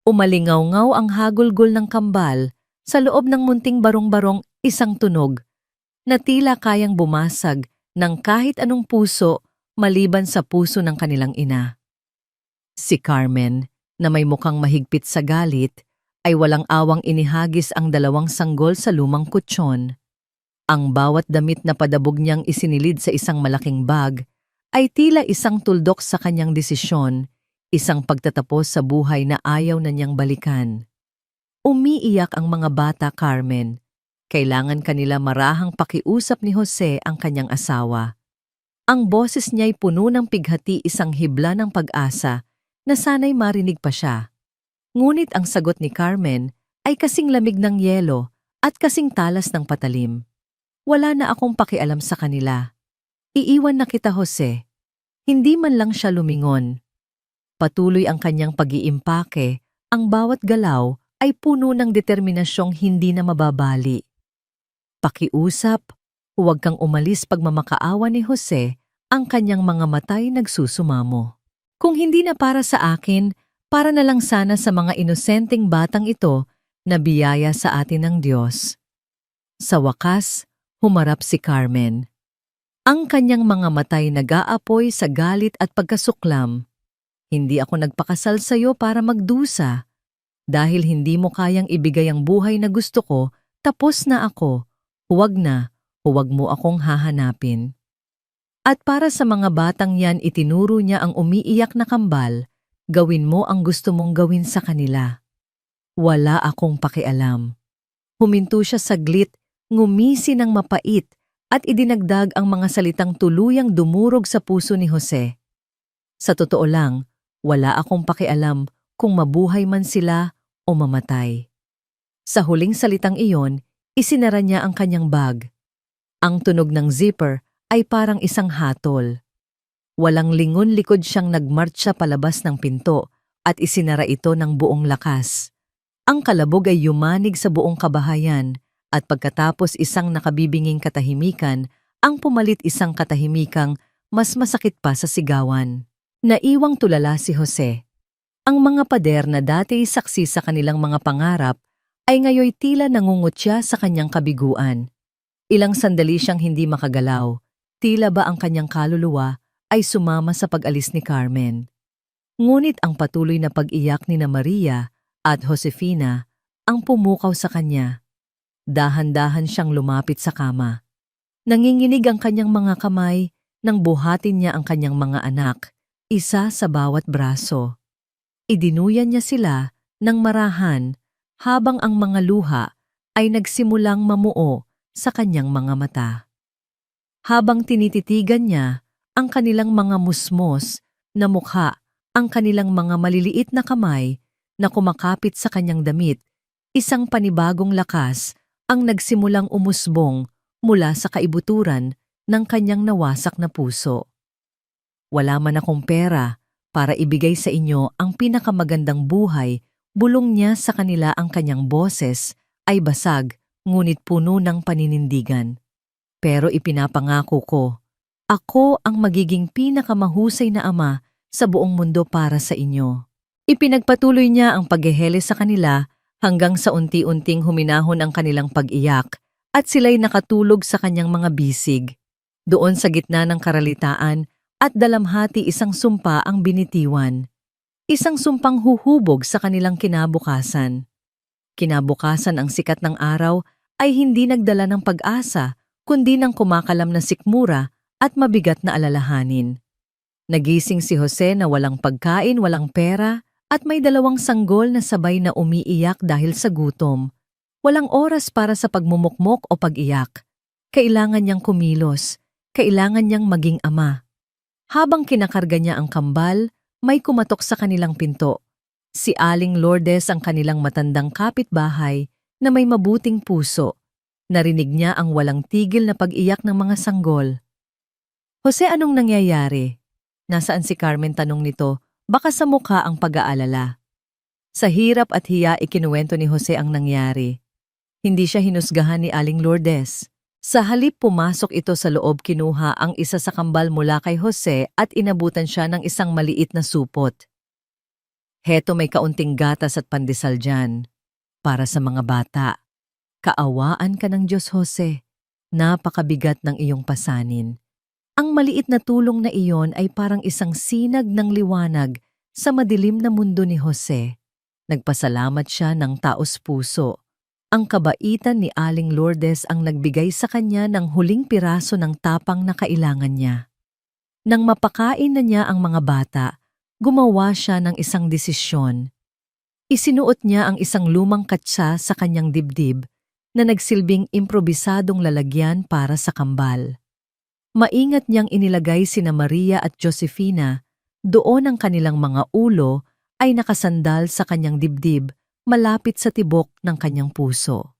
Umalingaw-ngaw ang hagulgol ng kambal sa loob ng munting barong-barong, isang tunog na tila kayang bumasag ng kahit anong puso maliban sa puso ng kanilang ina. Si Carmen, na may mukhang mahigpit sa galit, ay walang awang inihagis ang dalawang sanggol sa lumang kutsyon. Ang bawat damit na padabog niyang isinilid sa isang malaking bag ay tila isang tuldok sa kanyang desisyon, isang pagtatapos sa buhay na ayaw na niyang balikan. Umiiyak ang mga bata, Carmen. Kailangan kanila marahang pakiusap ni Jose ang kanyang asawa. Ang boses niya'y puno ng pighati, isang hibla ng pag-asa na sana'y marinig pa siya. Ngunit ang sagot ni Carmen ay kasing lamig ng yelo at kasing talas ng patalim. Wala na akong pakialam sa kanila. Iiwan na kita, Jose. Hindi man lang siya lumingon. Patuloy ang kanyang pag-iimpake, ang bawat galaw ay puno ng determinasyong hindi na mababali. Pakiusap, huwag kang umalis, pagmamakaawa ni Jose, ang kanyang mga matay nagsusumamo. Kung hindi na para sa akin, para na lang sana sa mga inosenteng batang ito na biyaya sa atin ng Diyos. Sa wakas, humarap si Carmen. Ang kanyang mga matay nag-aapoy sa galit at pagkasuklam. Hindi ako nagpakasal sa iyo para magdusa. Dahil hindi mo kayang ibigay ang buhay na gusto ko, tapos na ako. Huwag mo akong hahanapin. At para sa mga batang yan, itinuro niya ang umiiyak na kambal, gawin mo ang gusto mong gawin sa kanila. Wala akong pakialam. Huminto siya saglit, ngumisi ng mapait, at idinagdag ang mga salitang tuluyang dumurog sa puso ni Jose. Sa totoo lang, wala akong pakialam kung mabuhay man sila o mamatay. Sa huling salitang iyon, isinara niya ang kanyang bag. Ang tunog ng zipper ay parang isang hatol. Walang lingon-likod siyang nagmartsa palabas ng pinto at isinara ito ng buong lakas. Ang kalabog ay yumanig sa buong kabahayan at pagkatapos isang nakabibinging katahimikan, ang pumalit isang katahimikang mas masakit pa sa sigawan. Naiwang tulala si Jose. Ang mga pader na dati saksi sa kanilang mga pangarap ay ngayoy tila nangungutya sa kanyang kabiguan. Ilang sandali siyang hindi makagalaw. Tila ba ang kanyang kaluluwa ay sumama sa pag-alis ni Carmen. Ngunit ang patuloy na pag-iyak ni Maria at Josefina ang pumukaw sa kanya. Dahan-dahan siyang lumapit sa kama. Nanginginig ang kanyang mga kamay nang buhatin niya ang kanyang mga anak, isa sa bawat braso. Idinuyan niya sila ng marahan habang ang mga luha ay nagsimulang mamuo sa kanyang mga mata. Habang tinititigan niya ang kanilang mga musmos na mukha, ang kanilang mga maliliit na kamay na kumakapit sa kanyang damit, isang panibagong lakas ang nagsimulang umusbong mula sa kaibuturan ng kanyang nawasak na puso. Wala man akong pera para ibigay sa inyo ang pinakamagandang buhay, bulong niya sa kanila. Ang kanyang boses ay basag ngunit puno ng paninindigan. Pero ipinapangako ko, ako ang magiging pinakamahusay na ama sa buong mundo para sa inyo. Ipinagpatuloy niya ang paghehele sa kanila hanggang sa unti-unting huminahon ang kanilang pag-iyak at sila'y nakatulog sa kanyang mga bisig. Doon sa gitna ng karalitaan at dalamhati, isang sumpa ang binitiwan. Isang sumpang huhubog sa kanilang kinabukasan. Kinabukasan ang sikat ng araw ay hindi nagdala ng pag-asa, kundi ng kumakalam na sikmura at mabigat na alalahanin. Nagising si Jose na walang pagkain, walang pera, at may dalawang sanggol na sabay na umiiyak dahil sa gutom. Walang oras para sa pagmumukmok o pag-iyak. Kailangan niyang kumilos, kailangan niyang maging ama. Habang kinakarga niya ang kambal, may kumatok sa kanilang pinto. Si Aling Lourdes, ang kanilang matandang kapitbahay na may mabuting puso. Narinig niya ang walang tigil na pag-iyak ng mga sanggol. Jose, anong nangyayari? Nasaan si Carmen? Tanong nito, baka sa mukha ang pag-aalala. Sa hirap at hiya ikinuwento ni Jose ang nangyari. Hindi siya hinusgahan ni Aling Lourdes. Sa halip pumasok ito sa loob, kinuha ang isa sa kambal mula kay Jose at inabutan siya ng isang maliit na supot. Heto may kaunting gatas at pandesal dyan. Para sa mga bata. Kaawaan ka ng Diyos, Jose. Napakabigat ng iyong pasanin. Ang maliit na tulong na iyon ay parang isang sinag ng liwanag sa madilim na mundo ni Jose. Nagpasalamat siya ng taos puso. Ang kabaitan ni Aling Lourdes ang nagbigay sa kanya ng huling piraso ng tapang na kailangan niya. Nang mapakain na niya ang mga bata, gumawa siya ng isang desisyon. Isinuot niya ang isang lumang katsa sa kanyang dibdib na nagsilbing improbisadong lalagyan para sa kambal. Maingat niyang inilagay sina Maria at Josefina, doon ang kanilang mga ulo ay nakasandal sa kanyang dibdib malapit sa tibok ng kanyang puso.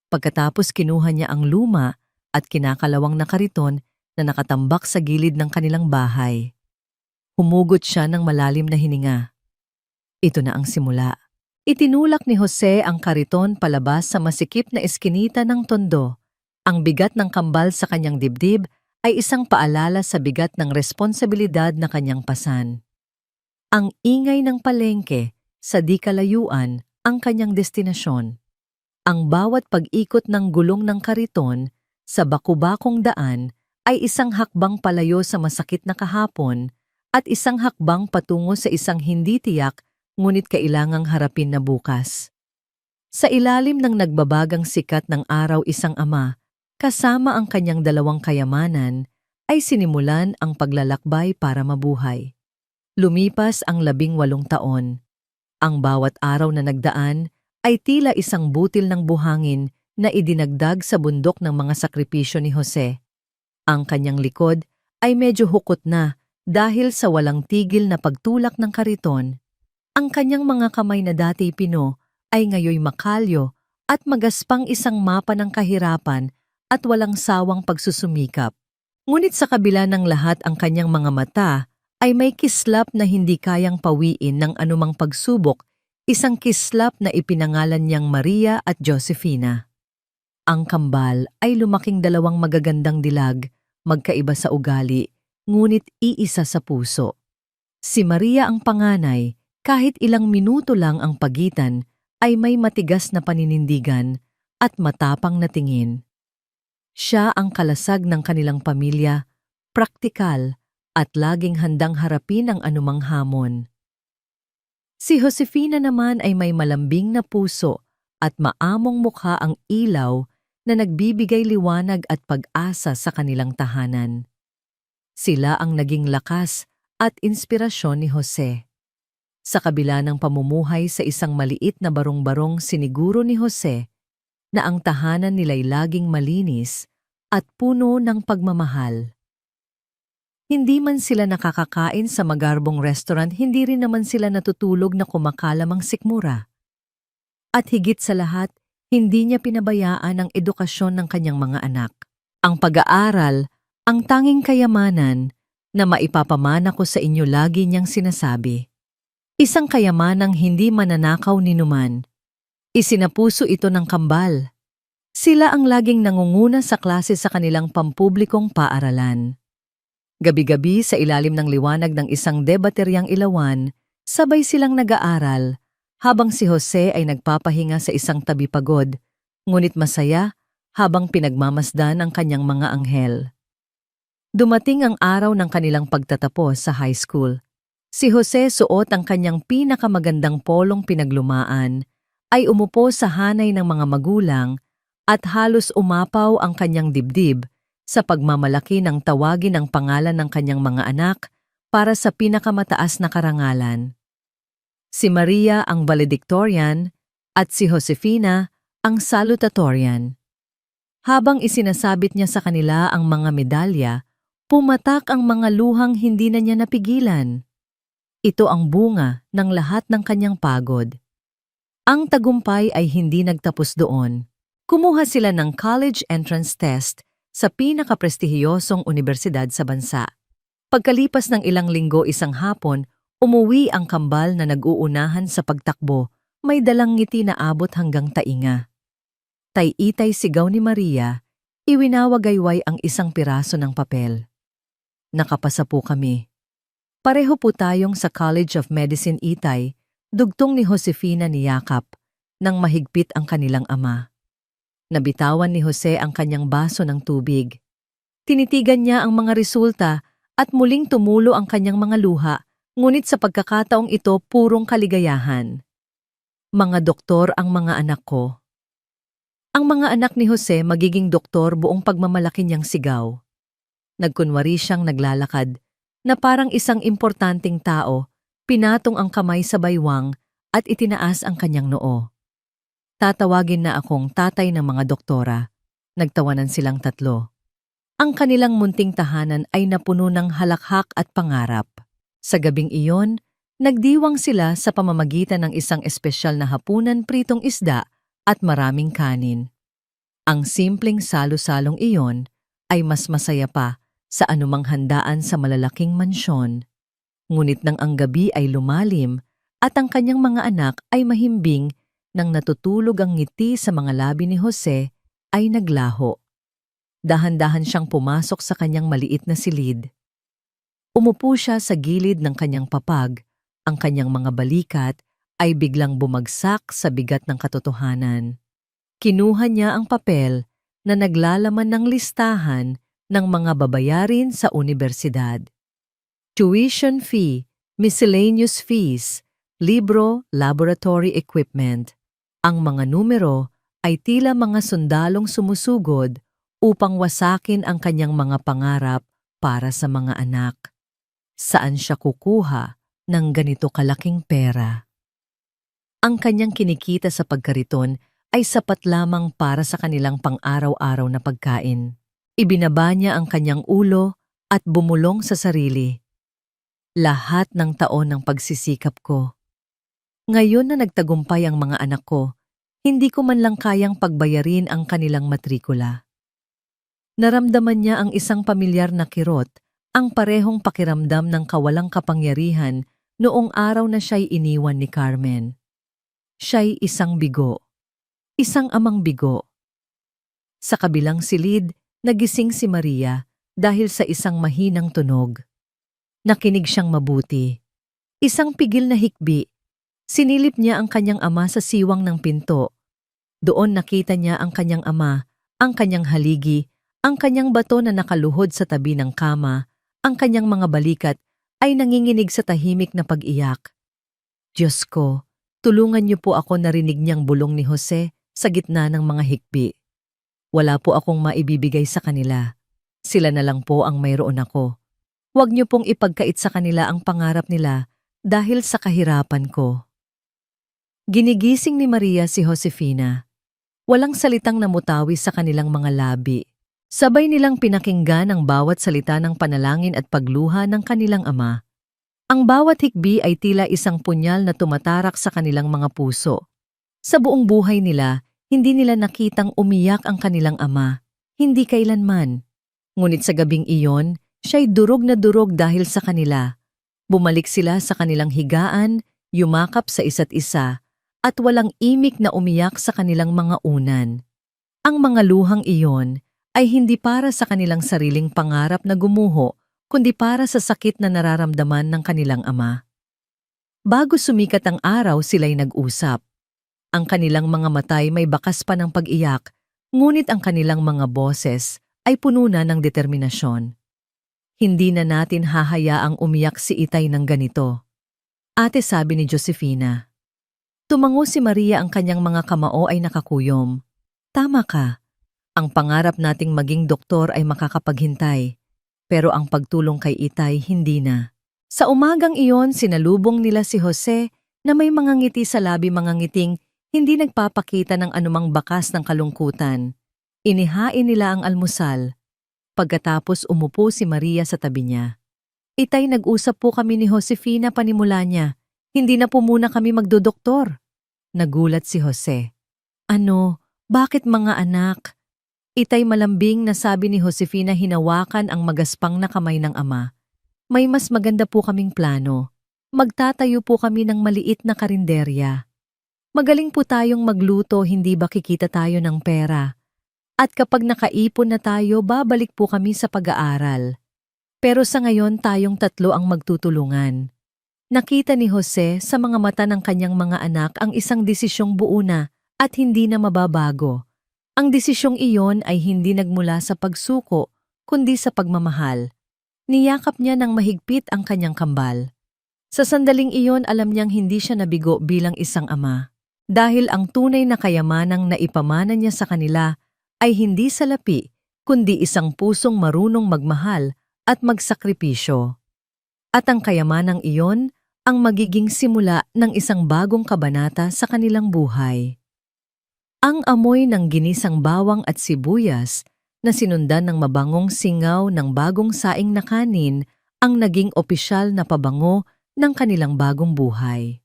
Pagkatapos kinuha niya ang luma at kinakalawang na kariton na nakatambak sa gilid ng kanilang bahay. Humugot siya ng malalim na hininga. Ito na ang simula. Itinulak ni Jose ang kariton palabas sa masikip na eskinita ng tondo. Ang bigat ng kambal sa kanyang dibdib ay isang paalala sa bigat ng responsibilidad na kanyang pasan. Ang ingay ng palengke sa di kalayuan ang kanyang destinasyon. Ang bawat pag-ikot ng gulong ng kariton sa bakubakong daan ay isang hakbang palayo sa masakit na kahapon at isang hakbang patungo sa isang hindi tiyak ngunit kailangang harapin na bukas. Sa ilalim ng nagbabagang sikat ng araw, isang ama, kasama ang kanyang dalawang kayamanan, ay sinimulan ang paglalakbay para mabuhay. Lumipas ang 18 taon. Ang bawat araw na nagdaan ay tila isang butil ng buhangin na idinagdag sa bundok ng mga sakripisyo ni Jose. Ang kanyang likod ay medyo hukot na dahil sa walang tigil na pagtulak ng kariton. Ang kanyang mga kamay na dati pino ay ngayoy makalyo at magaspang isang mapa ng kahirapan at walang sawang pagsusumikap. Ngunit sa kabila ng lahat ang kanyang mga mata ay may kislap na hindi kayang pawiin ng anumang pagsubok, isang kislap na ipinangalan niyang Maria at Josefina. Ang kambal ay lumaking dalawang magagandang dilag, magkaiba sa ugali, ngunit iisa sa puso. Si Maria ang panganay, kahit ilang minuto lang ang pagitan, ay may matigas na paninindigan at matapang na tingin. Siya ang kalasag ng kanilang pamilya, praktikal, at laging handang harapin ang anumang hamon. Si Josefina naman ay may malambing na puso at maamong mukha, ang ilaw na nagbibigay liwanag at pag-asa sa kanilang tahanan. Sila ang naging lakas at inspirasyon ni Jose. Sa kabila ng pamumuhay sa isang maliit na barong-barong, siniguro ni Jose na ang tahanan nila'y laging malinis at puno ng pagmamahal. Hindi man sila nakakakain sa magarbong restaurant, hindi rin naman sila natutulog na kumakalamang sikmura. At higit sa lahat, hindi niya pinabayaan ang edukasyon ng kanyang mga anak. Ang pag-aaral, ang tanging kayamanan na maipapamana ko sa inyo, lagi niyang sinasabi. Isang kayamanang hindi mananakaw ni numan. Isinapuso ito ng kambal. Sila ang laging nangunguna sa klase sa kanilang pampublikong paaralan. Gabi-gabi sa ilalim ng liwanag ng isang debateryang ilawan, sabay silang nag-aaral, habang si Jose ay nagpapahinga sa isang tabi pagod, ngunit masaya habang pinagmamasdan ang kanyang mga anghel. Dumating ang araw ng kanilang pagtatapos sa high school. Si Jose, suot ang kanyang pinakamagandang polong pinaglumaan, ay umupo sa hanay ng mga magulang at halos umapaw ang kanyang dibdib sa pagmamalaki ng tawagin ang pangalan ng kanyang mga anak para sa pinakamataas na karangalan. Si Maria ang valedictorian at si Josefina ang salutatorian. Habang isinasabit niya sa kanila ang mga medalya, pumatak ang mga luhang hindi na niya napigilan. Ito ang bunga ng lahat ng kanyang pagod. Ang tagumpay ay hindi nagtapos doon. Kumuha sila ng college entrance test sa pinakaprestihiyosong unibersidad sa bansa. Pagkalipas ng ilang linggo, isang hapon, umuwi ang kambal na nag-uunahan sa pagtakbo, may dalang ngiti na abot hanggang tainga. Tay-itay sigaw ni Maria, iwinawagayway ang isang piraso ng papel. Nakapasa po kami. Pareho po tayong sa College of Medicine, Itay, Dugtong ni Josefina niyakap nang mahigpit ang kanilang ama. Nabitawan ni Jose ang kanyang baso ng tubig. Tinitigan niya ang mga resulta at muling tumulo ang kanyang mga luha, ngunit sa pagkakataong ito purong kaligayahan. Mga doktor ang mga anak ko. Ang mga anak ni Jose magiging doktor buong pagmamalaki niyang sigaw. Nagkunwari siyang naglalakad na parang isang importanteng tao, pinatong ang kamay sa baywang at itinaas ang kanyang noo. Tatawagin na akong tatay ng mga doktora. Nagtawanan silang tatlo. Ang kanilang munting tahanan ay napuno ng halakhak at pangarap. Sa gabing iyon, nagdiwang sila sa pamamagitan ng isang espesyal na hapunan pritong isda at maraming kanin. Ang simpleng salo-salong iyon ay mas masaya pa sa anumang handaan sa malalaking mansyon. Ngunit nang ang gabi ay lumalim at ang kanyang mga anak ay mahimbing nang natutulog ang ngiti sa mga labi ni Jose ay naglaho. Dahan-dahan siyang pumasok sa kanyang maliit na silid. Umupo siya sa gilid ng kanyang papag. Ang kanyang mga balikat ay biglang bumagsak sa bigat ng katotohanan. Kinuha niya ang papel na naglalaman ng listahan ng mga babayarin sa unibersidad. Tuition fee, miscellaneous fees, libro, laboratory equipment. Ang mga numero ay tila mga sundalong sumusugod upang wasakin ang kanyang mga pangarap para sa mga anak. Saan siya kukuha ng ganito kalaking pera? Ang kanyang kinikita sa pagkariton ay sapat lamang para sa kanilang pang-araw-araw na pagkain. Ibinaba niya ang kanyang ulo at bumulong sa sarili. Lahat ng taon ng pagsisikap ko. Ngayon na nagtagumpay ang mga anak ko, hindi ko man lang kayang pagbayarin ang kanilang matrikula. Naramdaman niya ang isang pamilyar na kirot, ang parehong pakiramdam ng kawalang kapangyarihan noong araw na siya'y iniwan ni Carmen. Siya'y isang bigo. Isang amang bigo. Sa kabilang silid, nagising si Maria dahil sa isang mahinang tunog. Nakinig siyang mabuti. Isang pigil na hikbi. Sinilip niya ang kanyang ama sa siwang ng pinto. Doon nakita niya ang kanyang ama, ang kanyang haligi, ang kanyang bato na nakaluhod sa tabi ng kama, ang kanyang mga balikat ay nanginginig sa tahimik na pag-iyak. Diyos ko, tulungan niyo po ako, narinig niyang bulong ni Jose sa gitna ng mga hikbi. Wala po akong maibibigay sa kanila. Sila na lang po ang mayroon ako. Huwag niyo pong ipagkait sa kanila ang pangarap nila dahil sa kahirapan ko. Ginigising ni Maria si Josefina. Walang salitang namutawi sa kanilang mga labi. Sabay nilang pinakinggan ang bawat salita ng panalangin at pagluha ng kanilang ama. Ang bawat hikbi ay tila isang punyal na tumatarak sa kanilang mga puso. Sa buong buhay nila, hindi nila nakitang umiyak ang kanilang ama. Hindi kailanman. Ngunit sa gabing iyon, siya'y durog na durog dahil sa kanila. Bumalik sila sa kanilang higaan, yumakap sa isa't isa, at walang imik na umiyak sa kanilang mga unan. Ang mga luhang iyon ay hindi para sa kanilang sariling pangarap na gumuho, kundi para sa sakit na nararamdaman ng kanilang ama. Bago sumikat ang araw, sila'y nag-usap. Ang kanilang mga matay may bakas pa ng pag-iyak, ngunit ang kanilang mga boses ay puno na ng determinasyon. Hindi na natin hahayaang umiyak si Itay ng ganito. Ate, sabi ni Josefina. Tumango si Maria, ang kanyang mga kamao ay nakakuyom. Tama ka. Ang pangarap nating maging doktor ay makakapaghintay, pero ang pagtulong kay Itay hindi na. Sa umagang iyon, sinalubong nila si Jose na may mga ngiti sa labi, mga ngiting hindi nagpapakita ng anumang bakas ng kalungkutan. Inihain nila ang almusal. Pagkatapos umupo si Maria sa tabi niya. Itay, nag-usap po kami ni Josefina, panimula niya. Hindi na po muna kami magdodoktor. Nagulat si Jose. Ano? Bakit, mga anak? Itay, malambing na sabi ni Josefina, hinawakan ang magaspang na kamay ng ama. May mas maganda po kaming plano. Magtatayo po kami ng maliit na karinderya. Magaling po tayong magluto, hindi ba kikita tayo ng pera? At kapag nakaipon na tayo, babalik po kami sa pag-aaral. Pero sa ngayon, tayong tatlo ang magtutulungan. Nakita ni Jose sa mga mata ng kanyang mga anak ang isang desisyong buo na at hindi na mababago. Ang desisyong iyon ay hindi nagmula sa pagsuko, kundi sa pagmamahal. Niyakap niya ng mahigpit ang kanyang kambal. Sa sandaling iyon alam niyang hindi siya nabigo bilang isang ama. Dahil ang tunay na kayamanang naipamana niya sa kanila ay hindi salapi, kundi isang pusong marunong magmahal at magsakripisyo. At ang kayamanang iyon ang magiging simula ng isang bagong kabanata sa kanilang buhay. Ang amoy ng ginisang bawang at sibuyas na sinundan ng mabangong singaw ng bagong saing na kanin ang naging opisyal na pabango ng kanilang bagong buhay.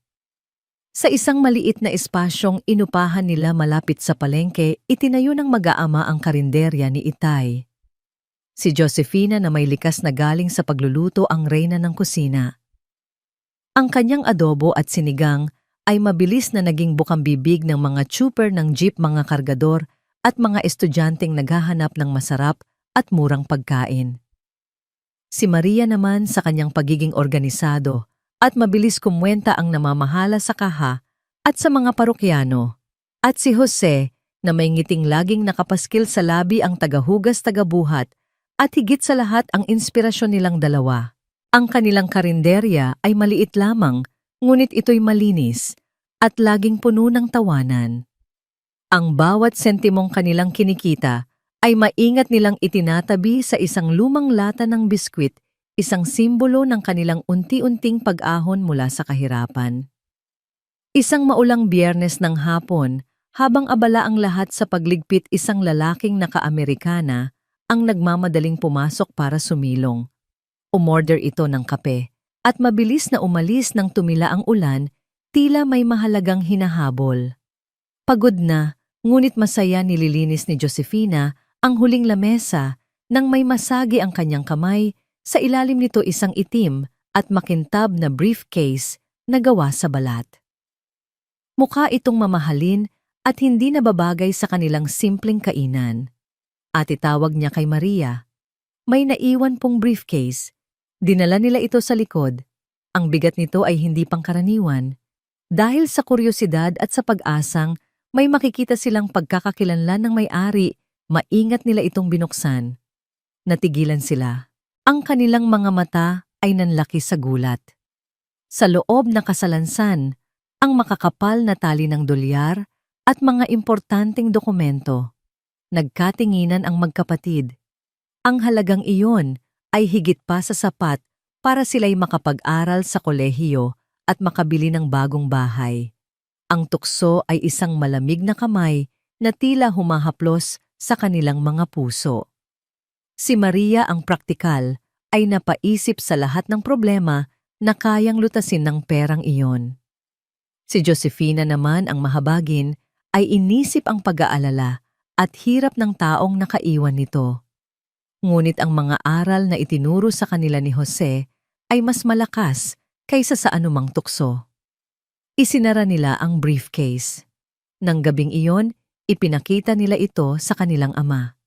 Sa isang maliit na espasyong inupahan nila malapit sa palengke, itinayo ng mag-aama ang karinderya ni Itay. Si Josefina na may likas na galing sa pagluluto ang reyna ng kusina. Ang kanyang adobo at sinigang ay mabilis na naging bukang-bibig ng mga trooper ng jeep, mga kargador at mga estudyanteng naghahanap ng masarap at murang pagkain. Si Maria naman sa kanyang pagiging organisado at mabilis kumwenta ang namamahala sa kaha at sa mga parokyano. At si Jose na may ngiting laging nakapaskil sa labi ang tagahugas tagabuhat at higit sa lahat ang inspirasyon nilang dalawa. Ang kanilang karinderya ay maliit lamang, ngunit ito'y malinis at laging puno ng tawanan. Ang bawat sentimong kanilang kinikita ay maingat nilang itinatabi sa isang lumang lata ng biskwit, isang simbolo ng kanilang unti-unting pag-ahon mula sa kahirapan. Isang maulang Biyernes ng hapon, habang abala ang lahat sa pagligpit, isang lalaking naka-Amerikana ang nagmamadaling pumasok para sumilong. Umorder ito ng kape, at mabilis na umalis nang tumila ang ulan, tila may mahalagang hinahabol. Pagod na, ngunit masaya nililinis ni Josefina ang huling lamesa nang may masagi ang kanyang kamay, sa ilalim nito isang itim at makintab na briefcase na gawa sa balat. Mukha itong mamahalin at hindi nababagay sa kanilang simpleng kainan. At itawag niya kay Maria. May naiwan pong briefcase. Dinala nila ito sa likod. Ang bigat nito ay hindi pangkaraniwan. Dahil sa kuryosidad at sa pag-asang may makikita silang pagkakakilanlan ng may-ari, maingat nila itong binuksan. Natigilan sila. Ang kanilang mga mata ay nanlaki sa gulat. Sa loob na kasalansan, ang makakapal na tali ng dolyar at mga importanteng dokumento. Nagkatinginan ang magkapatid. Ang halagang iyon ay higit pa sa sapat para sila'y makapag-aral sa kolehiyo at makabili ng bagong bahay. Ang tukso ay isang malamig na kamay na tila humahaplos sa kanilang mga puso. Si Maria ang praktikal ay napaisip sa lahat ng problema na kayang lutasin ng perang iyon. Si Josefina naman ang mahabagin ay inisip ang pag-aalala at hirap ng taong nakaiwan nito. Ngunit ang mga aral na itinuro sa kanila ni Jose ay mas malakas kaysa sa anumang tukso. Isinara nila ang briefcase. Nang gabing iyon, ipinakita nila ito sa kanilang ama.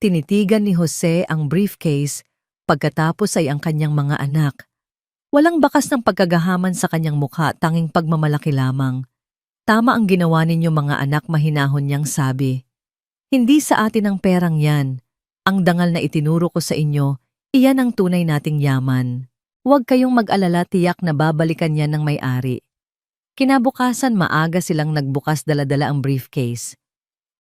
Tinitigan ni Jose ang briefcase, pagkatapos ay ang kanyang mga anak. Walang bakas ng pagkagahaman sa kanyang mukha, tanging pagmamalaki lamang. Tama ang ginawa ninyo mga anak, mahinahon niyang sabi. Hindi sa atin ang perang yan. Ang dangal na itinuro ko sa inyo, iyan ang tunay nating yaman. Huwag kayong mag-alala, tiyak na babalikan yan ng may-ari. Kinabukasan maaga silang nagbukas, dala-dala ang briefcase.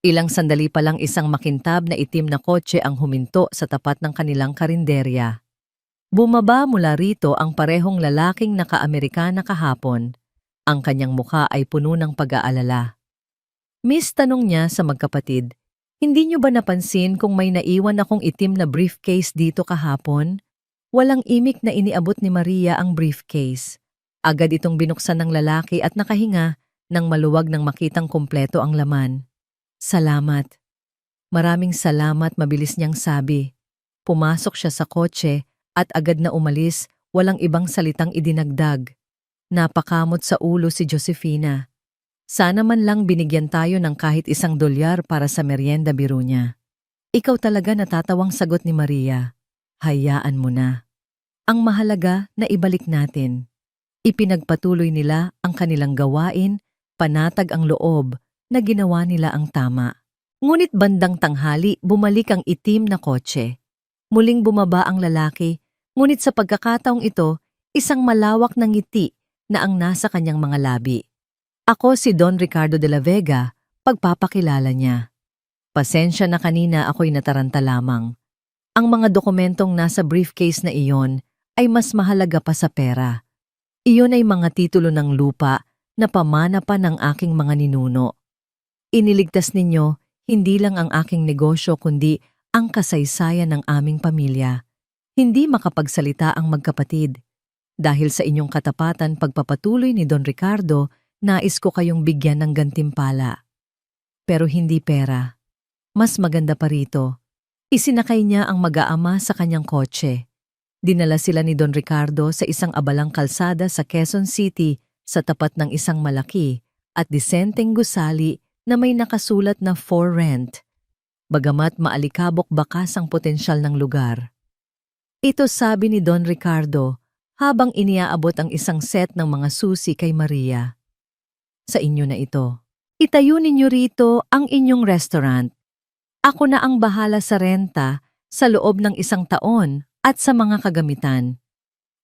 Ilang sandali pa lang isang makintab na itim na kotse ang huminto sa tapat ng kanilang karinderya. Bumaba mula rito ang parehong lalaking naka-Amerikana kahapon. Ang kanyang mukha ay puno ng pag-aalala. Miss, tanong niya sa magkapatid, hindi niyo ba napansin kung may naiwan akong itim na briefcase dito kahapon? Walang imik na iniabot ni Maria ang briefcase. Agad itong binuksan ng lalaki at nakahinga nang maluwag nang makitang kumpleto ang laman. Salamat. Maraming salamat, mabilis niyang sabi. Pumasok siya sa kotse at agad na umalis, walang ibang salitang idinagdag. Napakamot sa ulo si Josefina. Sana man lang binigyan tayo ng kahit $1 para sa merienda, biro niya. Ikaw talaga, natatawang sagot ni Maria. Hayaan mo na. Ang mahalaga na ibalik natin. Ipinagpatuloy nila ang kanilang gawain, panatag ang loob na ginawa nila ang tama. Ngunit bandang tanghali bumalik ang itim na kotse. Muling bumaba ang lalaki, ngunit sa pagkakataong ito, isang malawak na ngiti na ang nasa kanyang mga labi. Ako si Don Ricardo de la Vega, pagpapakilala niya. Pasensya na kanina ako'y nataranta lamang. Ang mga dokumentong nasa briefcase na iyon ay mas mahalaga pa sa pera. Iyon ay mga titulo ng lupa na pamana pa ng aking mga ninuno. Iniligtas ninyo hindi lang ang aking negosyo kundi ang kasaysayan ng aming pamilya. Hindi makapagsalita ang magkapatid. Dahil sa inyong katapatan pagpapatuloy ni Don Ricardo, nais ko kayong bigyan ng gantimpala. Pero hindi pera. Mas maganda pa rito. Isinakay niya ang mag-aama sa kanyang kotse. Dinala sila ni Don Ricardo sa isang abalang kalsada sa Quezon City sa tapat ng isang malaki at disenteng gusali na may nakasulat na for rent. Bagamat maalikabok bakas ang potensyal ng lugar. Ito sabi ni Don Ricardo habang iniaabot ang isang set ng mga susi kay Maria. Sa inyo na ito. Itayo ninyo rito ang inyong restaurant. Ako na ang bahala sa renta sa loob ng 1 taon at sa mga kagamitan.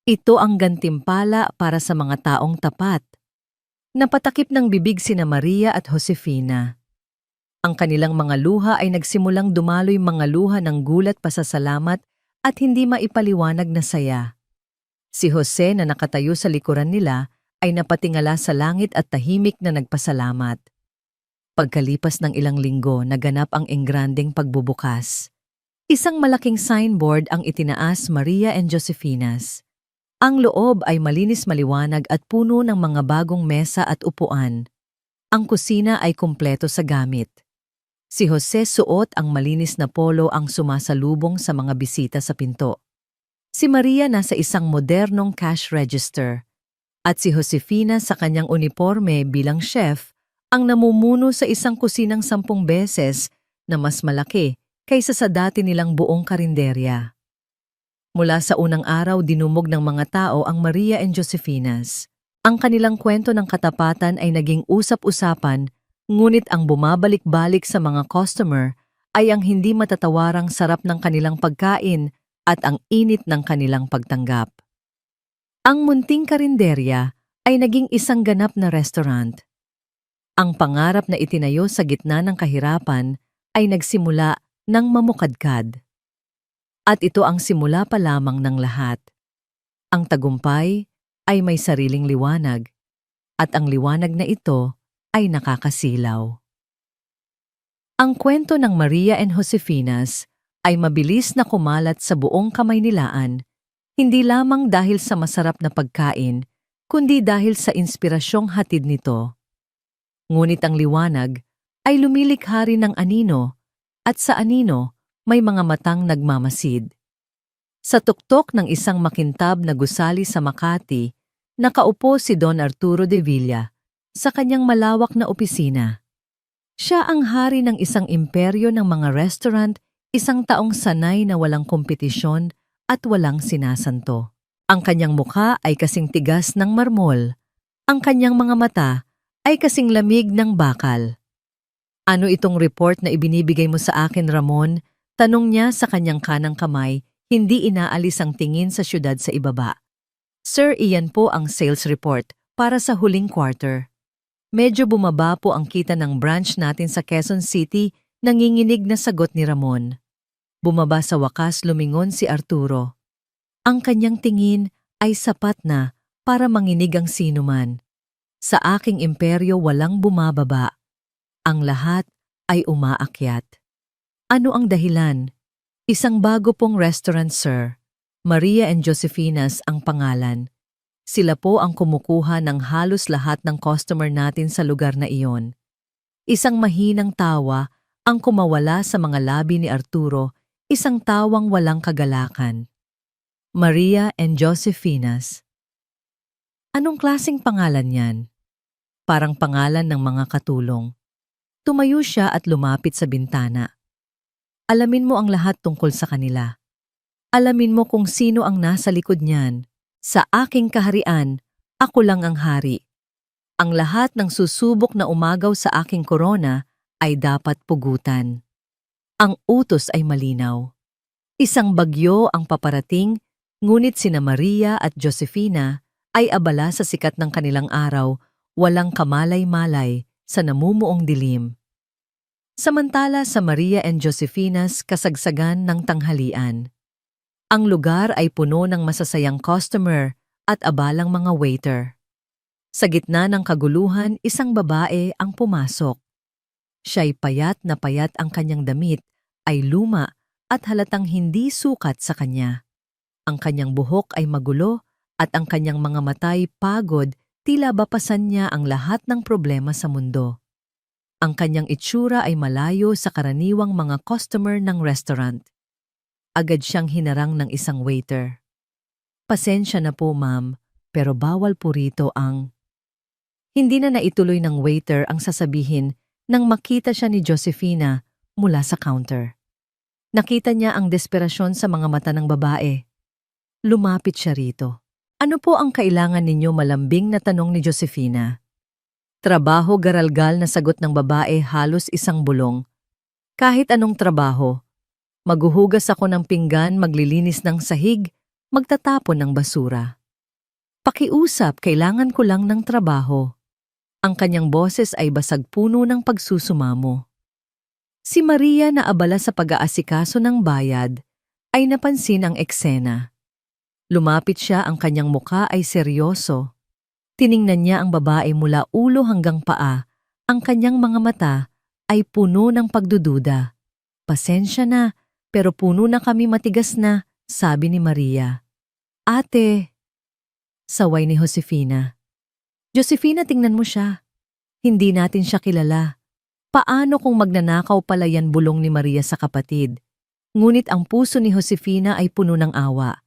Ito ang gantimpala para sa mga taong tapat. Napatakip ng bibig sina Maria at Josefina. Ang kanilang mga luha ay nagsimulang dumaloy mga luha ng gulat, pasasalamat at hindi maipaliwanag na saya. Si Jose na nakatayo sa likuran nila ay napatingala sa langit at tahimik na nagpasalamat. Pagkalipas ng ilang linggo, naganap ang engrandeng pagbubukas. Isang malaking signboard ang itinaas, Maria and Josefinas. Ang loob ay malinis, maliwanag at puno ng mga bagong mesa at upuan. Ang kusina ay kumpleto sa gamit. Si Jose suot ang malinis na polo ang sumasalubong sa mga bisita sa pinto. Si Maria nasa isang modernong cash register. At si Josefina sa kanyang uniforme bilang chef ang namumuno sa isang kusinang 10 beses na mas malaki kaysa sa dati nilang buong karinderya. Mula sa unang araw dinumog ng mga tao ang Maria and Josefinas. Ang kanilang kwento ng katapatan ay naging usap-usapan, ngunit ang bumabalik-balik sa mga customer ay ang hindi matatawarang sarap ng kanilang pagkain at ang init ng kanilang pagtanggap. Ang munting karinderya ay naging isang ganap na restaurant. Ang pangarap na itinayo sa gitna ng kahirapan ay nagsimula ng mamukadkad. At ito ang simula pa lamang ng lahat. Ang tagumpay ay may sariling liwanag, at ang liwanag na ito ay nakakasilaw. Ang kwento ng Maria and Josefinas ay mabilis na kumalat sa buong Kamaynilaan, hindi lamang dahil sa masarap na pagkain, kundi dahil sa inspirasyong hatid nito. Ngunit ang liwanag ay lumilikha rin ng anino, at sa anino may mga matang nagmamasid. Sa tuktok ng isang makintab na gusali sa Makati, nakaupo si Don Arturo de Villa sa kanyang malawak na opisina. Siya ang hari ng isang imperyo ng mga restaurant, 1 taong sanay na walang kompetisyon at walang sinasanto. Ang kanyang mukha ay kasing tigas ng marmol. Ang kanyang mga mata ay kasing lamig ng bakal. Ano itong report na ibinibigay mo sa akin, Ramon? Tanong niya sa kanyang kanang kamay, hindi inaalis ang tingin sa syudad sa ibaba. Sir, iyan po ang sales report para sa huling quarter. Medyo bumaba po ang kita ng branch natin sa Quezon City, nanginginig na sagot ni Ramon. Bumaba sa wakas, lumingon si Arturo. Ang kanyang tingin ay sapat na para manginig ang sinuman. Sa aking imperyo walang bumababa. Ang lahat ay umaakyat. Ano ang dahilan? Isang bago pong restaurant, sir. Maria and Josefinas ang pangalan. Sila po ang kumukuha ng halos lahat ng customer natin sa lugar na iyon. Isang mahinang tawa ang kumawala sa mga labi ni Arturo, isang tawang walang kagalakan. Maria and Josefinas. Anong klaseng pangalan yan? Parang pangalan ng mga katulong. Tumayo siya at lumapit sa bintana. Alamin mo ang lahat tungkol sa kanila. Alamin mo kung sino ang nasa likod niyan. Sa aking kaharian, Ako lang ang hari. Ang lahat ng susubok na umagaw sa aking korona ay dapat pugutan. Ang utos ay malinaw. Isang bagyo ang paparating, ngunit sina Maria at Josefina ay abala sa sikat ng kanilang araw, walang kamalay-malay sa namumuong dilim. Samantala sa Maria and Josefina's kasagsagan ng tanghalian. Ang lugar ay puno ng masasayang customer at abalang mga waiter. Sa gitna ng kaguluhan, isang babae ang pumasok. Siya'y payat na payat, ang kanyang damit ay luma at halatang hindi sukat sa kanya. Ang kanyang buhok ay magulo at ang kanyang mga mata'y pagod, tila bapasan niya ang lahat ng problema sa mundo. Ang kanyang itsura ay malayo sa karaniwang mga customer ng restaurant. Agad siyang hinarang ng isang waiter. "Pasensya na po, ma'am, pero bawal po rito ang..." Hindi na naituloy ng waiter ang sasabihin nang makita siya ni Josefina mula sa counter. Nakita niya ang desperasyon sa mga mata ng babae. Lumapit siya rito. "Ano po ang kailangan ninyo?" malambing na tanong ni Josefina. "Trabaho," garalgal na sagot ng babae, halos isang bulong. "Kahit anong trabaho. Maghuhugas ako ng pinggan, maglilinis ng sahig, magtatapon ng basura. Pakiusap, kailangan ko lang ng trabaho." Ang kanyang boses ay basag puno ng pagsusumamo. Si Maria, na abala sa pag-aasikaso ng bayad, ay napansin ang eksena. Lumapit siya, ang kanyang muka ay seryoso. Tiningnan niya ang babae mula ulo hanggang paa. Ang kanyang mga mata ay puno ng pagdududa. "Pasensya na, pero puno na kami, matigas na," sabi ni Maria. "Ate," saway ni Josefina. "Josefina, tingnan mo siya. Hindi natin siya kilala. Paano kung magnanakaw pala yan?" bulong ni Maria sa kapatid. Ngunit ang puso ni Josefina ay puno ng awa.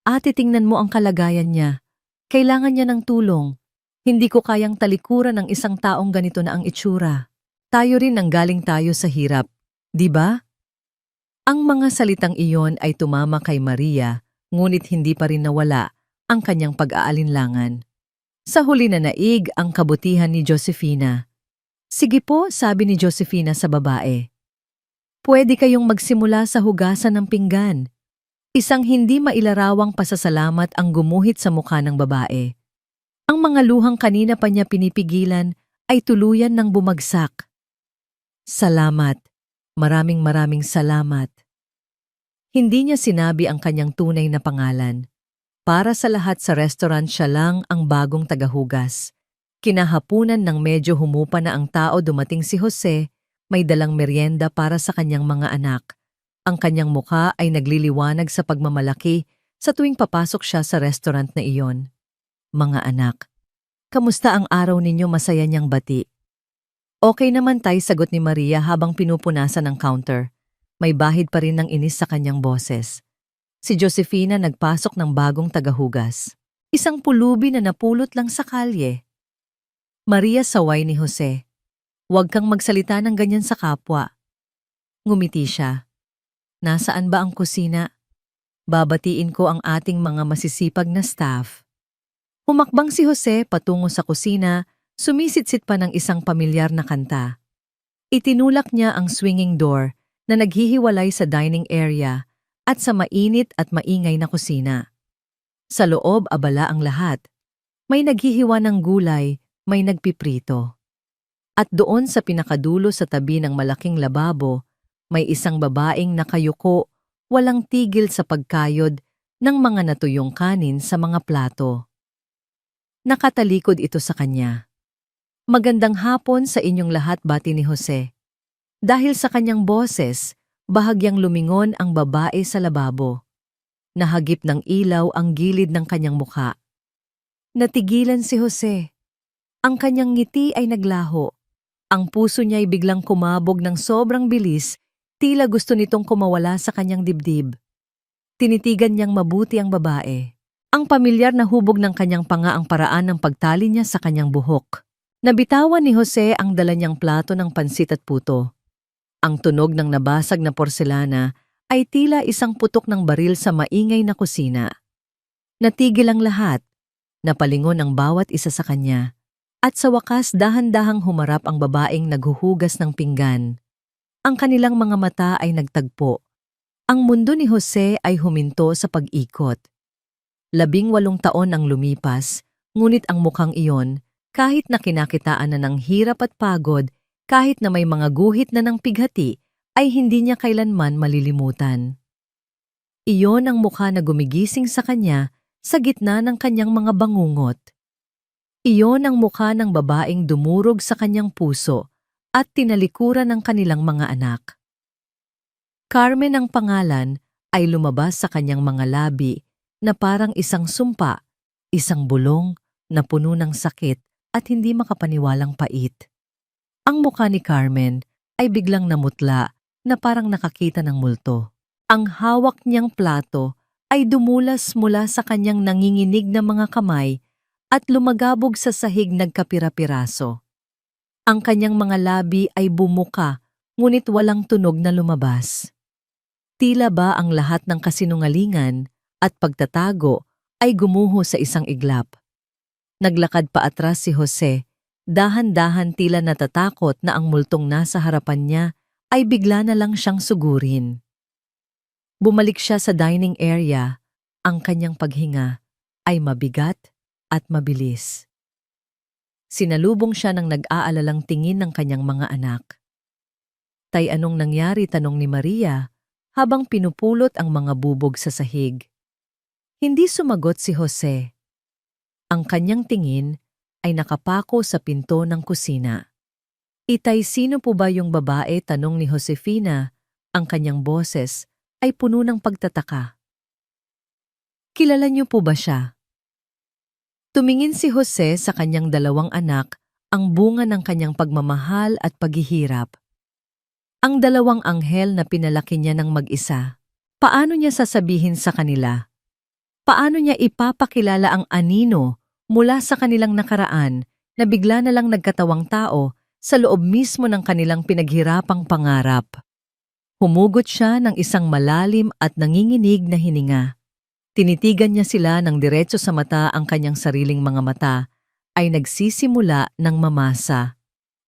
"Ate, tingnan mo ang kalagayan niya. Kailangan niya ng tulong. Hindi ko kayang talikuran ng isang taong ganito na ang itsura. Tayo rin nanggaling tayo sa hirap, di ba?" Ang mga salitang iyon ay tumama kay Maria, ngunit hindi pa rin nawala ang kanyang pag-aalinlangan. Sa huli na naig ang kabutihan ni Josefina. "Sige po," sabi ni Josefina sa babae. "Pwede kayong magsimula sa hugasan ng pinggan." Isang hindi mailarawang pasasalamat ang gumuhit sa mukha ng babae. Ang mga luhang kanina pa niya pinipigilan ay tuluyan ng bumagsak. "Salamat. Maraming salamat." Hindi niya sinabi ang kanyang tunay na pangalan. Para sa lahat sa restaurant, siya lang ang bagong tagahugas. Kinahapunan ng medyo humupa na ang tao, dumating si Jose, may dalang merienda para sa kanyang mga anak. Ang kanyang mukha ay nagliliwanag sa pagmamalaki sa tuwing papasok siya sa restaurant na iyon. "Mga anak, kamusta ang araw ninyo?" masaya niyang bati. "Okay naman tay," sagot ni Maria habang pinupunasan ang counter. May bahid pa rin ng inis sa kanyang boses. Si Josefina nagpasok ng bagong tagahugas. Isang pulubi na napulot lang sa kalye. "Maria," saway ni Jose. "Huwag kang magsalita ng ganyan sa kapwa." Ngumiti siya. "Nasaan ba ang kusina? Babatiin ko ang ating mga masisipag na staff." Humakbang si Jose patungo sa kusina, sumisitsit pa ng isang pamilyar na kanta. Itinulak niya ang swinging door na naghihiwalay sa dining area at sa mainit at maingay na kusina. Sa loob, abala ang lahat. May naghihiwa ng gulay, may nagpiprito. At doon sa pinakadulo sa tabi ng malaking lababo, may isang babaeng nakayuko, walang tigil sa pagkayod ng mga natuyong kanin sa mga plato. Nakatalikod ito sa kanya. "Magandang hapon sa inyong lahat," bati ni Jose. Dahil sa kanyang boses, bahagyang lumingon ang babae sa lababo. Nahagip ng ilaw ang gilid ng kanyang mukha. Natigilan si Jose. Ang kanyang ngiti ay naglaho. Ang puso niya ay biglang kumabog ng sobrang bilis, tila gusto nitong kumawala sa kanyang dibdib. Tinitigan niyang mabuti ang babae. Ang pamilyar na hubog ng kanyang panga ang paraan ng pagtali niya sa kanyang buhok. Nabitawan ni Jose ang dala niyang plato ng pansit at puto. Ang tunog ng nabasag na porselana ay tila isang putok ng baril sa maingay na kusina. Natigil ang lahat. Napalingon ang bawat isa sa kanya. At sa wakas dahan-dahang humarap ang babaeng naghuhugas ng pinggan. Ang kanilang mga mata ay nagtagpo. Ang mundo ni Jose ay huminto sa pag-ikot. 18 taon ang lumipas, ngunit ang mukhang iyon, kahit na kinakitaan na ng hirap at pagod, kahit na may mga guhit na ng pighati, ay hindi niya kailanman malilimutan. Iyon ang mukha na gumigising sa kanya sa gitna ng kanyang mga bangungot. Iyon ang mukha ng babaeng dumurog sa kanyang puso at tinalikuran ng kanilang mga anak. Carmen ang pangalan ay lumabas sa kanyang mga labi na parang isang sumpa, isang bulong na puno ng sakit at hindi makapaniwalang pait. Ang mukha ni Carmen ay biglang namutla na parang nakakita ng multo. Ang hawak niyang plato ay dumulas mula sa kanyang nanginginig na mga kamay at lumagabog sa sahig nagkapira-piraso. Ang kanyang mga labi ay bumuka, ngunit walang tunog na lumabas. Tila ba ang lahat ng kasinungalingan at pagtatago ay gumuho sa isang iglap. Naglakad pa atras si Jose, dahan-dahan tila natatakot na ang multong nasa harapan niya ay bigla na lang siyang sugurin. Bumalik siya sa dining area, ang kanyang paghinga ay mabigat at mabilis. Sinalubong siya ng nag-aalalang tingin ng kanyang mga anak. Tay, anong nangyari? Tanong ni Maria habang pinupulot ang mga bubog sa sahig. Hindi sumagot si Jose. Ang kanyang tingin ay nakapako sa pinto ng kusina. Itay, sino po ba yung babae? Tanong ni Josefina. Ang kanyang boses ay puno ng pagtataka. Kilala niyo po ba siya? Tumingin si Jose sa kanyang 2 anak, ang bunga ng kanyang pagmamahal at paghihirap. Ang 2 anghel na pinalaki niya ng mag-isa. Paano niya sasabihin sa kanila? Paano niya ipapakilala ang anino mula sa kanilang nakaraan na bigla na lang nagkatawang tao sa loob mismo ng kanilang pinaghirapang pangarap? Humugot siya ng isang malalim at nanginginig na hininga. Tinitigan niya sila ng diretso sa mata. Ang kanyang sariling mga mata ay nagsisimula ng mamasa.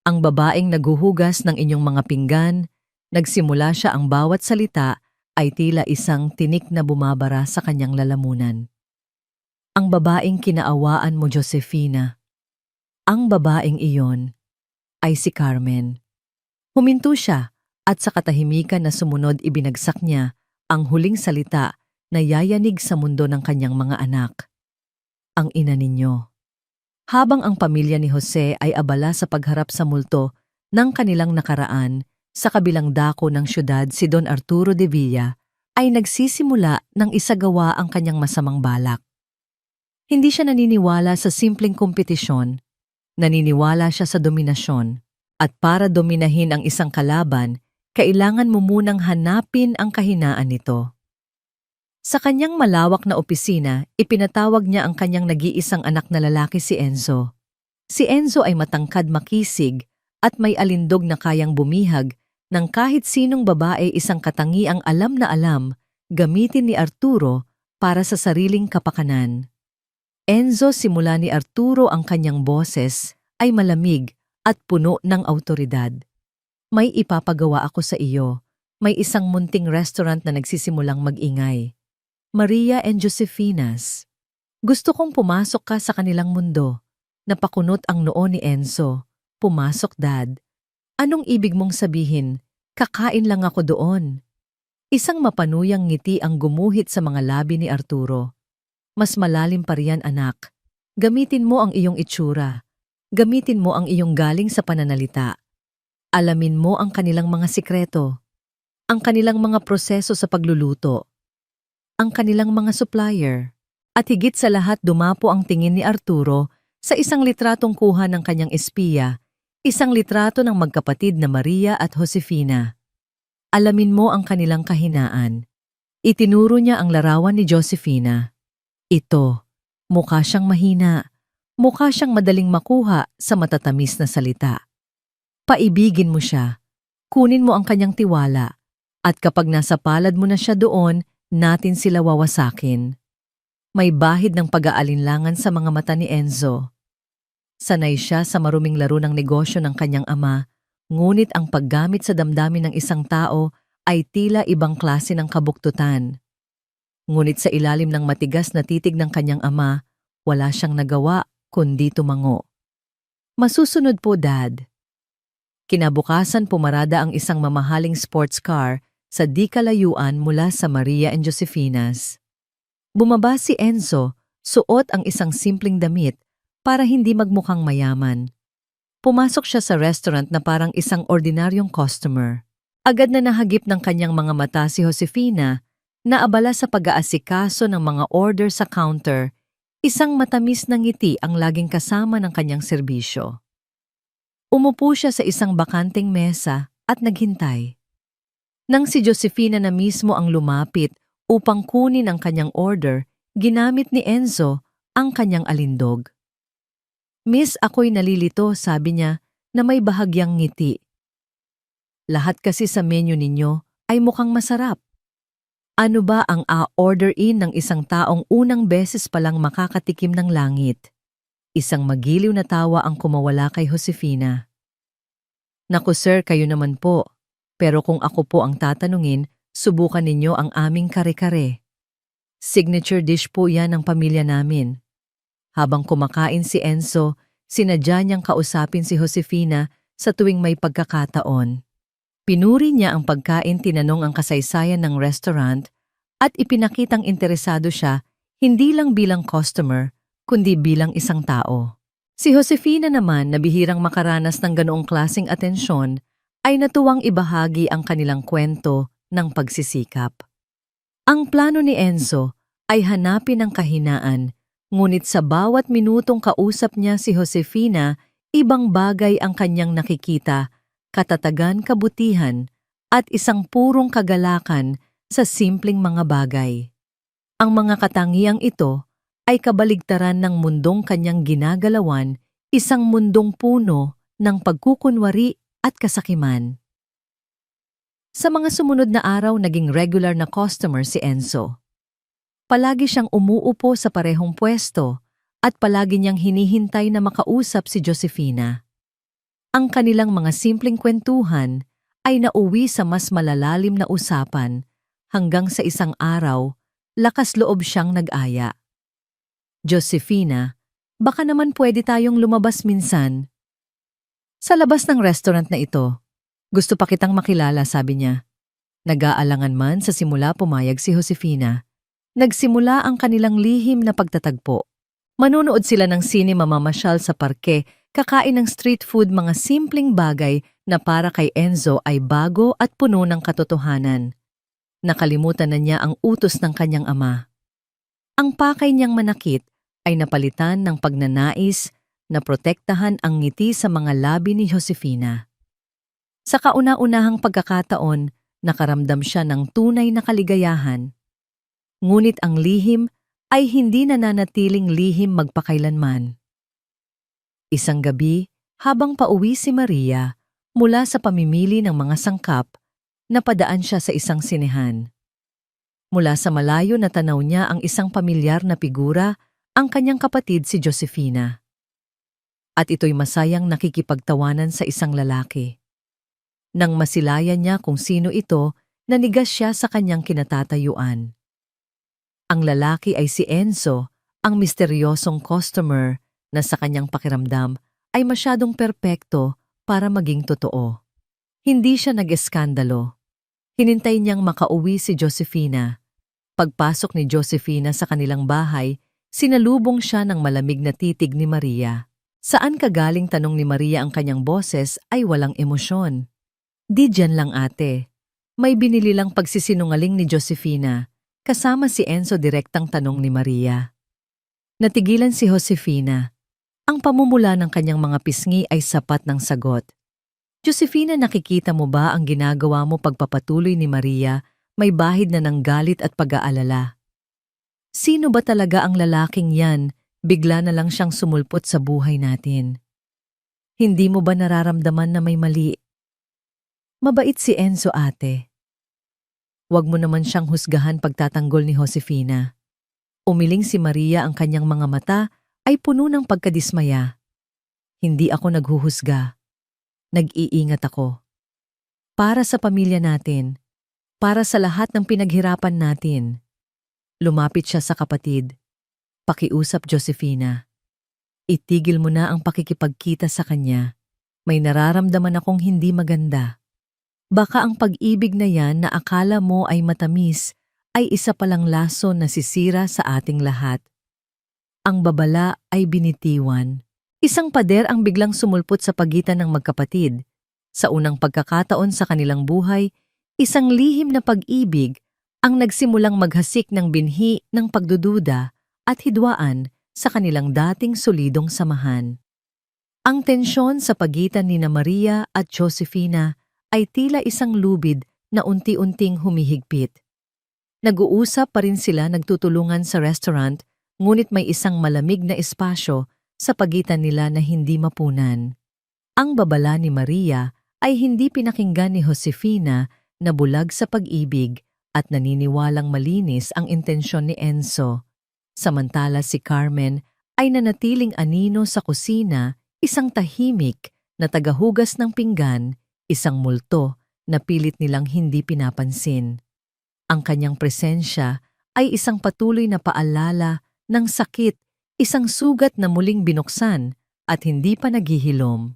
Ang babaeng naghuhugas ng inyong mga pinggan, nagsimula siya, ang bawat salita ay tila isang tinik na bumabara sa kanyang lalamunan. Ang babaeng kinaawaan mo, Josefina. Ang babaeng iyon ay si Carmen. Huminto siya at sa katahimikan na sumunod ibinagsak niya ang huling salita na yayanig sa mundo ng kanyang mga anak. Ang ina ninyo. Habang ang pamilya ni Jose ay abala sa pagharap sa multo ng kanilang nakaraan, sa kabilang dako ng syudad si Don Arturo de Villa ay nagsisimula ng isagawa ang kanyang masamang balak. Hindi siya naniniwala sa simpleng kompetisyon, naniniwala siya sa dominasyon. At para dominahin ang isang kalaban, kailangan mo munang hanapin ang kahinaan nito. Sa kanyang malawak na opisina, ipinatawag niya ang kanyang nag-iisang anak na lalaki, si Enzo. Si Enzo ay matangkad, makisig, at may alindog na kayang bumihag ng kahit sinong babae. Isang katangiang alam na alam, gamitin ni Arturo para sa sariling kapakanan. Enzo, simula ni Arturo ang kanyang boses, ay malamig at puno ng awtoridad. May ipapagawa ako sa iyo. May isang munting restaurant na nagsisimulang mag-ingay. Maria and Josefinas. Gusto kong pumasok ka sa kanilang mundo. Napakunot ang noo ni Enzo. Pumasok, Dad. Anong ibig mong sabihin? Kakain lang ako doon. Isang mapanuyang ngiti ang gumuhit sa mga labi ni Arturo. Mas malalim pa riyan, anak. Gamitin mo ang iyong itsura. Gamitin mo ang iyong galing sa pananalita. Alamin mo ang kanilang mga sikreto. Ang kanilang mga proseso sa pagluluto. Ang kanilang mga supplier. At higit sa lahat, dumapo ang tingin ni Arturo sa isang litratong kuha ng kanyang espiya, isang litrato ng magkapatid na Maria at Josefina. Alamin mo ang kanilang kahinaan. Itinuro niya ang larawan ni Josefina. Ito, mukha siyang mahina, mukha siyang madaling makuha sa matatamis na salita. Paibigin mo siya, kunin mo ang kanyang tiwala, at kapag nasa palad mo na siya doon, natin sila wawasakin. May bahid ng pag-aalinlangan sa mga mata ni Enzo. Sanay siya sa maruming laro ng negosyo ng kanyang ama, ngunit ang paggamit sa damdamin ng isang tao ay tila ibang klase ng kabuktutan. Ngunit sa ilalim ng matigas na titig ng kanyang ama, wala siyang nagawa kundi tumango. Masusunod po, Dad. Kinabukasan pumarada ang isang mamahaling sports car sa di kalayuan mula sa Maria and Josefina's. Bumaba si Enzo, suot ang isang simpleng damit para hindi magmukhang mayaman. Pumasok siya sa restaurant na parang isang ordinaryong customer. Agad na nahagip ng kanyang mga mata si Josefina na abala sa pag-aasikaso ng mga order sa counter. Isang matamis na ngiti ang laging kasama ng kanyang serbisyo. Umupo siya sa isang bakanteng mesa at naghintay. Nang si Josefina na mismo ang lumapit upang kunin ang kanyang order, ginamit ni Enzo ang kanyang alindog. "Miss, ako'y nalilito," sabi niya na may bahagyang ngiti. "Lahat kasi sa menu ninyo ay mukhang masarap. Ano ba ang a-order-in ng isang taong unang beses palang makakatikim ng langit?" Isang magiliw na tawa ang kumawala kay Josefina. "Naku sir, kayo naman po. Pero kung ako po ang tatanungin, subukan ninyo ang aming kare-kare. Signature dish po yan ng pamilya namin." Habang kumakain si Enzo, sinadya niyang kausapin si Josefina sa tuwing may pagkakataon. Pinuri niya ang pagkain, tinanong ang kasaysayan ng restaurant, at ipinakitang interesado siya hindi lang bilang customer, kundi bilang isang tao. Si Josefina naman, na bihirang makaranas ng ganoong klaseng atensyon, ay natuwang ibahagi ang kanilang kwento ng pagsisikap. Ang plano ni Enzo ay hanapin ang kahinaan, ngunit sa bawat minutong kausap niya si Josefina, ibang bagay ang kanyang nakikita, katatagan, kabutihan, at isang purong kagalakan sa simpleng mga bagay. Ang mga katangiang ito ay kabaligtaran ng mundong kanyang ginagalawan, isang mundong puno ng pagkukunwari at kasakiman. Sa mga sumunod na araw, naging regular na customer si Enzo. Palagi siyang umuupo sa parehong pwesto at palagi niyang hinihintay na makausap si Josefina. Ang kanilang mga simpleng kwentuhan ay nauwi sa mas malalalim na usapan hanggang sa isang araw, lakas loob siyang nag-aya. "Josefina, baka naman pwede tayong lumabas minsan." "Sa labas ng restaurant na ito. Gusto pa kitang makilala," sabi niya. Nag-aalangan man sa simula, pumayag si Josefina. Nagsimula ang kanilang lihim na pagtatagpo. Manunood sila ng sine, mamamasyal sa parke, kakain ng street food, mga simpleng bagay na para kay Enzo ay bago at puno ng katotohanan. Nakalimutan na niya ang utos ng kanyang ama. Ang pakay niyang manakit ay napalitan ng pagnanais na protektahan ang ngiti sa mga labi ni Josefina. Sa kauna-unahang pagkakataon, nakaramdam siya ng tunay na kaligayahan. Ngunit ang lihim ay hindi nananatiling lihim magpakailanman. Isang gabi, habang pauwi si Maria mula sa pamimili ng mga sangkap, napadaan siya sa isang sinehan. Mula sa malayo, natanaw niya ang isang pamilyar na figura, ang kanyang kapatid si Josefina. At ito'y masayang nakikipagtawanan sa isang lalaki. Nang masilayan niya kung sino ito, nanigas siya sa kanyang kinatatayuan. Ang lalaki ay si Enzo, ang misteryosong customer na sa kanyang pakiramdam ay masyadong perpekto para maging totoo. Hindi siya nag-eskandalo. Hinintay niyang makauwi si Josefina. Pagpasok ni Josefina sa kanilang bahay, sinalubong siya ng malamig na titig ni Maria. "Saan ka galing?" tanong ni Maria. Ang kanyang boses ay walang emosyon. "Di dyan lang, ate." May binili lang pagsisinungaling ni Josefina. Kasama si Enzo, direktang tanong ni Maria. Natigilan si Josefina. Ang pamumula ng kanyang mga pisngi ay sapat ng sagot. "Josefina, nakikita mo ba ang ginagawa mo?" Pagpapatuloy ni Maria, may bahid na ng galit at pag-aalala. Sino ba talaga ang lalaking yan? Bigla na lang siyang sumulpot sa buhay natin. Hindi mo ba nararamdaman na may mali? Mabait si Enzo, ate. Huwag mo naman siyang husgahan, pagtatanggol ni Josefina. Umiling si Maria, ang kanyang mga mata ay puno ng pagkadismaya. Hindi ako naghuhusga. Nag-iingat ako. Para sa pamilya natin, para sa lahat ng pinaghirapan natin. Lumapit siya sa kapatid. Pakiusap, Josefina. Itigil mo na ang pakikipagkita sa kanya. May nararamdaman akong hindi maganda. Baka ang pag-ibig na yan na akala mo ay matamis ay isa palang laso na sisira sa ating lahat. Ang babala ay binitiwan. Isang pader ang biglang sumulpot sa pagitan ng magkapatid. Sa unang pagkakataon sa kanilang buhay, isang lihim na pag-ibig ang nagsimulang maghasik ng binhi ng pagdududa at hidwaan sa kanilang dating solidong samahan. Ang tensyon sa pagitan ni Maria at Josefina ay tila isang lubid na unti-unting humihigpit. Nag-uusap pa rin sila, nagtutulungan sa restaurant, ngunit may isang malamig na espasyo sa pagitan nila na hindi mapunan. Ang babala ni Maria ay hindi pinakinggan ni Josefina na bulag sa pag-ibig at naniniwalang malinis ang intensyon ni Enzo. Samantala si Carmen ay nanatiling anino sa kusina, isang tahimik na tagahugas ng pinggan, isang multo na pilit nilang hindi pinapansin. Ang kanyang presensya ay isang patuloy na paalala ng sakit, isang sugat na muling binuksan at hindi pa naghihilom.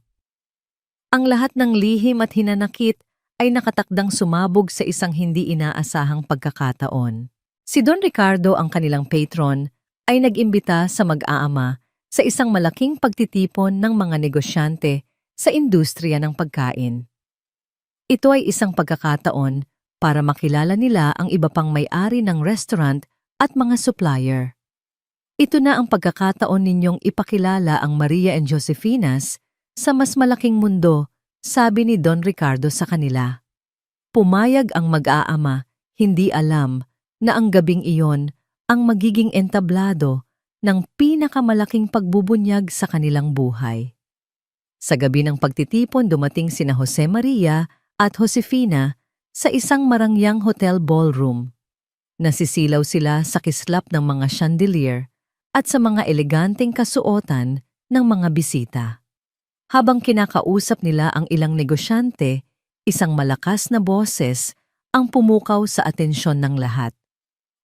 Ang lahat ng lihim at hinanakit ay nakatakdang sumabog sa isang hindi inaasahang pagkakataon. Si Don Ricardo, ang kanilang patron, ay nag-imbita sa mag-aama sa isang malaking pagtitipon ng mga negosyante sa industriya ng pagkain. Ito ay isang pagkakataon para makilala nila ang iba pang may-ari ng restaurant at mga supplier. Ito na ang pagkakataon ninyong ipakilala ang Maria and Josefinas sa mas malaking mundo, sabi ni Don Ricardo sa kanila. Pumayag ang mag-aama, hindi alam na ang gabing iyon ang magiging entablado ng pinakamalaking pagbubunyag sa kanilang buhay. Sa gabi ng pagtitipon, dumating sina Jose Maria at Josefina sa isang marangyang hotel ballroom. Nasisilaw sila sa kislap ng mga chandelier at sa mga eleganteng kasuotan ng mga bisita. Habang kinakausap nila ang ilang negosyante, isang malakas na boses ang pumukaw sa atensyon ng lahat.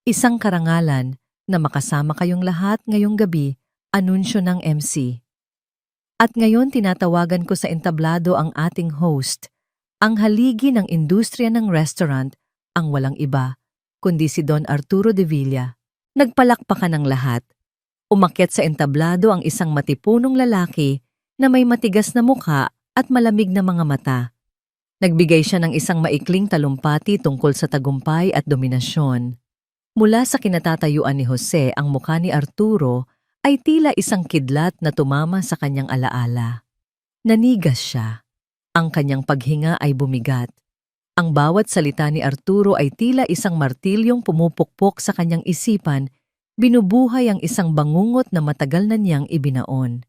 Isang karangalan na makasama kayong lahat ngayong gabi, anunsyo ng MC. At ngayon tinatawagan ko sa entablado ang ating host, ang haligi ng industriya ng restaurant, ang walang iba, kundi si Don Arturo de Villa. Nagpalakpakan ng lahat. Umakyat sa entablado ang isang matipunong lalaki na may matigas na mukha at malamig na mga mata. Nagbigay siya ng isang maikling talumpati tungkol sa tagumpay at dominasyon. Mula sa kinatatayuan ni Jose, ang mukha ni Arturo ay tila isang kidlat na tumama sa kanyang alaala. Nanigas siya. Ang kanyang paghinga ay bumigat. Ang bawat salita ni Arturo ay tila isang martilyong pumupukpok sa kanyang isipan, binubuhay ang isang bangungot na matagal na niyang ibinaon.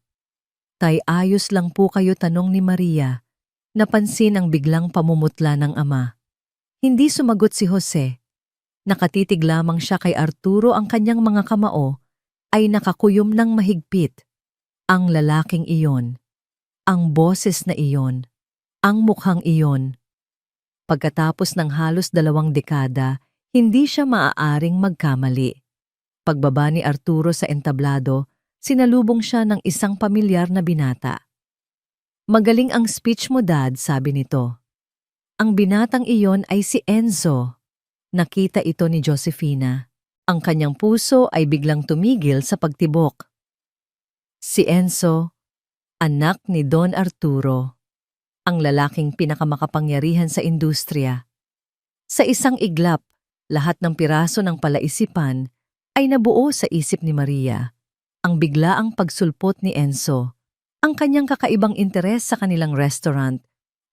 Tay, ayos lang po kayo, tanong ni Maria. Napansin ang biglang pamumutla ng ama. Hindi sumagot si Jose. Nakatitig lamang siya kay Arturo, ang kanyang mga kamao ay nakakuyom ng mahigpit. Ang lalaking iyon, ang boses na iyon, ang mukhang iyon. Pagkatapos ng halos 2 dekada, hindi siya maaaring magkamali. Pagbaba ni Arturo sa entablado, sinalubong siya ng isang pamilyar na binata. Magaling ang speech mo, Dad, sabi nito. Ang binatang iyon ay si Enzo. Nakita ito ni Josefina. Ang kanyang puso ay biglang tumigil sa pagtibok. Si Enzo, anak ni Don Arturo, ang lalaking pinakamakapangyarihan sa industriya. Sa isang iglap, lahat ng piraso ng palaisipan ay nabuo sa isip ni Maria. Ang biglaang pagsulpot ni Enzo, ang kanyang kakaibang interes sa kanilang restaurant,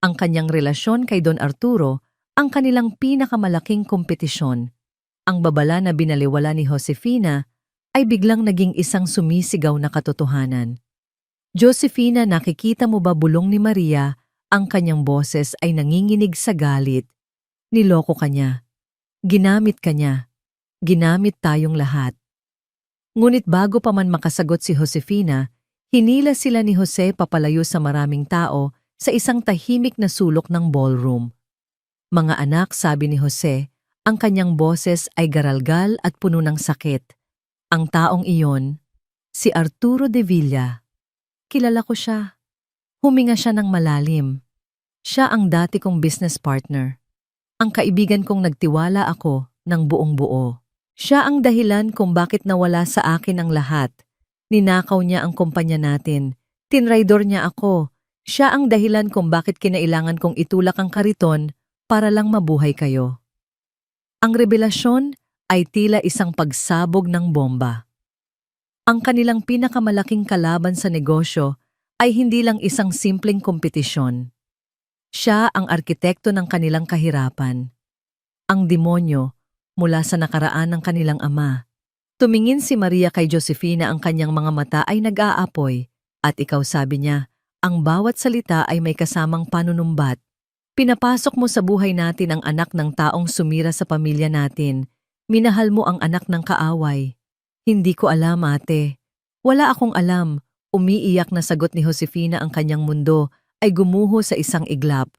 ang kanyang relasyon kay Don Arturo, ang kanilang pinakamalaking kompetisyon. Ang babala na binaliwala ni Josefina ay biglang naging isang sumisigaw na katotohanan. Josefina, nakikita mo ba, bulong ni Maria, ang kanyang boses ay nanginginig sa galit. Niloko ka niya. Ginamit ka niya. Ginamit tayong lahat. Ngunit bago pa man makasagot si Josefina, hinila sila ni Jose papalayo sa maraming tao sa isang tahimik na sulok ng ballroom. Mga anak, sabi ni Jose, ang kanyang boses ay garalgal at puno ng sakit. Ang taong iyon, si Arturo de Villa. Kilala ko siya. Huminga siya ng malalim. Siya ang dati kong business partner. Ang kaibigan kong nagtiwala ako ng buong buo. Siya ang dahilan kung bakit nawala sa akin ang lahat. Ninakaw niya ang kumpanya natin. Tinraidor niya ako. Siya ang dahilan kung bakit kinailangan kong itulak ang kariton para lang mabuhay kayo. Ang revelasyon ay tila isang pagsabog ng bomba. Ang kanilang pinakamalaking kalaban sa negosyo ay hindi lang isang simpleng kompetisyon. Siya ang arkitekto ng kanilang kahirapan. Ang demonyo mula sa nakaraan ng kanilang ama. Tumingin si Maria kay Josefina, ang kanyang mga mata ay nag-aapoy, at ikaw, sabi niya, ang bawat salita ay may kasamang panunumbat. Pinapasok mo sa buhay natin ang anak ng taong sumira sa pamilya natin. Minahal mo ang anak ng kaaway. Hindi ko alam, ate. Wala akong alam. Umiiyak na sagot ni Josefina, ang kanyang mundo ay gumuho sa isang iglap.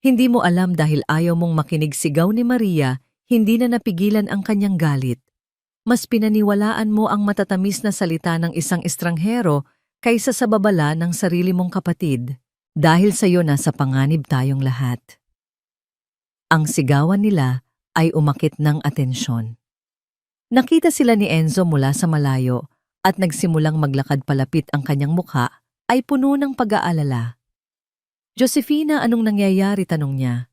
Hindi mo alam dahil ayaw mong makinig, sigaw ni Maria, hindi na napigilan ang kanyang galit. Mas pinaniwalaan mo ang matatamis na salita ng isang estranghero kaysa sa babala ng sarili mong kapatid. Dahil sa iyo nasa panganib tayong lahat. Ang sigawan nila ay umakit ng atensyon. Nakita sila ni Enzo mula sa malayo at nagsimulang maglakad palapit. Ang kanyang mukha ay puno ng pag-aalala. Josefina, anong nangyayari? Tanong niya.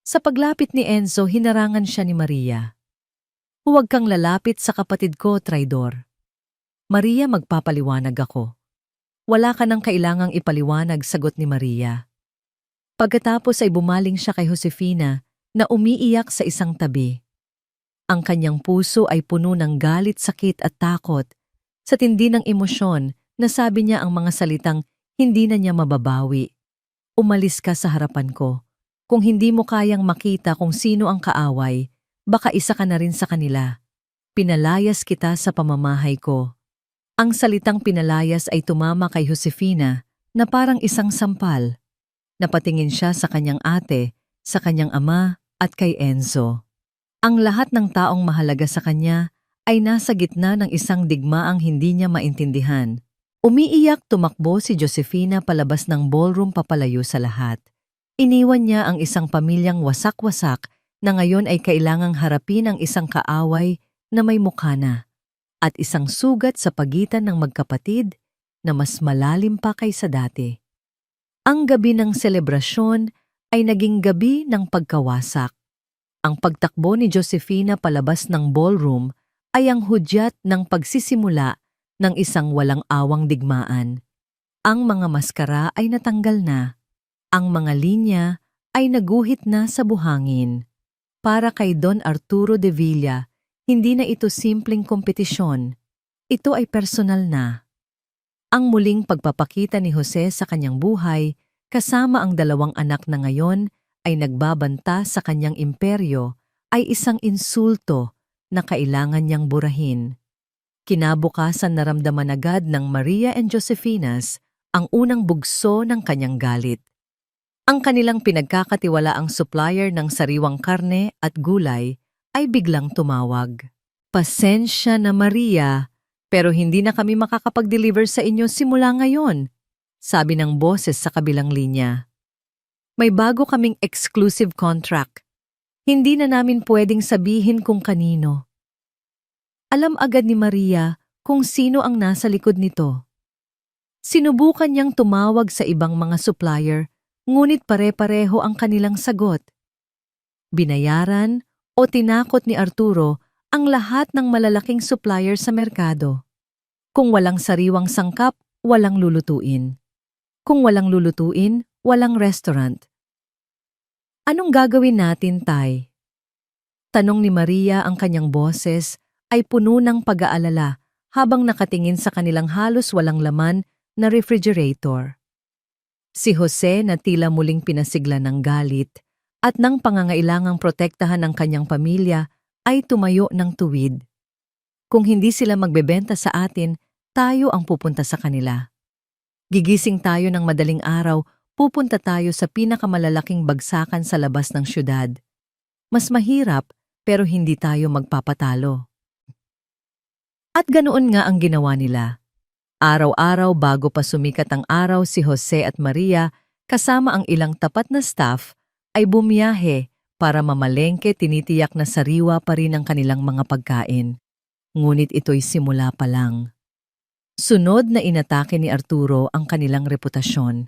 Sa paglapit ni Enzo, hinarangan siya ni Maria. Huwag kang lalapit sa kapatid ko, traidor. Maria, magpapaliwanag ako. Wala ka nang kailangang ipaliwanag, sagot ni Maria. Pagkatapos ay bumaling siya kay Josefina na umiiyak sa isang tabi. Ang kanyang puso ay puno ng galit, sakit at takot. Sa tindi ng emosyon, nasabi niya ang mga salitang hindi na niya mababawi. Umalis ka sa harapan ko. Kung hindi mo kayang makita kung sino ang kaaway, baka isa ka na rin sa kanila. Pinalayas kita sa pamamahay ko. Ang salitang pinalayas ay tumama kay Josefina na parang isang sampal. Napatingin siya sa kanyang ate, sa kanyang ama at kay Enzo. Ang lahat ng taong mahalaga sa kanya ay nasa gitna ng isang digmaang hindi niya maintindihan. Umiiyak, tumakbo si Josefina palabas ng ballroom papalayo sa lahat. Iniwan niya ang isang pamilyang wasak-wasak na ngayon ay kailangang harapin ang isang kaaway na may mukha na. At isang sugat sa pagitan ng magkapatid na mas malalim pa kaysa dati. Ang gabi ng selebrasyon ay naging gabi ng pagkawasak. Ang pagtakbo ni Josefina palabas ng ballroom ay ang hudyat ng pagsisimula ng isang walang awang digmaan. Ang mga maskara ay natanggal na. Ang mga linya ay naguhit na sa buhangin. Para kay Don Arturo de Villa, hindi na ito simpleng kompetisyon. Ito ay personal na. Ang muling pagpapakita ni Jose sa kanyang buhay, kasama ang dalawang anak na ngayon ay nagbabanta sa kanyang imperyo, ay isang insulto na kailangan niyang burahin. Kinabukasan naramdaman agad ng Maria and Josefinas ang unang bugso ng kanyang galit. Ang kanilang pinagkakatiwalaang supplier ng sariwang karne at gulay ay biglang tumawag. Pasensya na, Maria, pero hindi na kami makakapag-deliver sa inyo simula ngayon, sabi ng boses sa kabilang linya. May bago kaming exclusive contract. Hindi na namin pwedeng sabihin kung kanino. Alam agad ni Maria kung sino ang nasa likod nito. Sinubukan niyang tumawag sa ibang mga supplier, ngunit pare-pareho ang kanilang sagot. Binayaran o tinakot ni Arturo ang lahat ng malalaking supplier sa merkado. Kung walang sariwang sangkap, walang lulutuin. Kung walang lulutuin, walang restaurant. Anong gagawin natin, Tay? Tanong ni Maria, ang kanyang boses ay puno ng pag-aalala habang nakatingin sa kanilang halos walang laman na refrigerator. Si Jose na tila muling pinasigla ng galit at ng pangangailangang protektahan ng kanyang pamilya ay tumayo ng tuwid. Kung hindi sila magbebenta sa atin, tayo ang pupunta sa kanila. Gigising tayo ng madaling araw, pupunta tayo sa pinakamalalaking bagsakan sa labas ng syudad. Mas mahirap, pero hindi tayo magpapatalo. At ganoon nga ang ginawa nila. Araw-araw bago pa sumikat ang araw, si Jose at Maria, kasama ang ilang tapat na staff, ay bumiyahe para mamalengke. Tinitiyak na sariwa pa rin ang kanilang mga pagkain. Ngunit ito'y simula pa lang. Sunod na inatake ni Arturo ang kanilang reputasyon.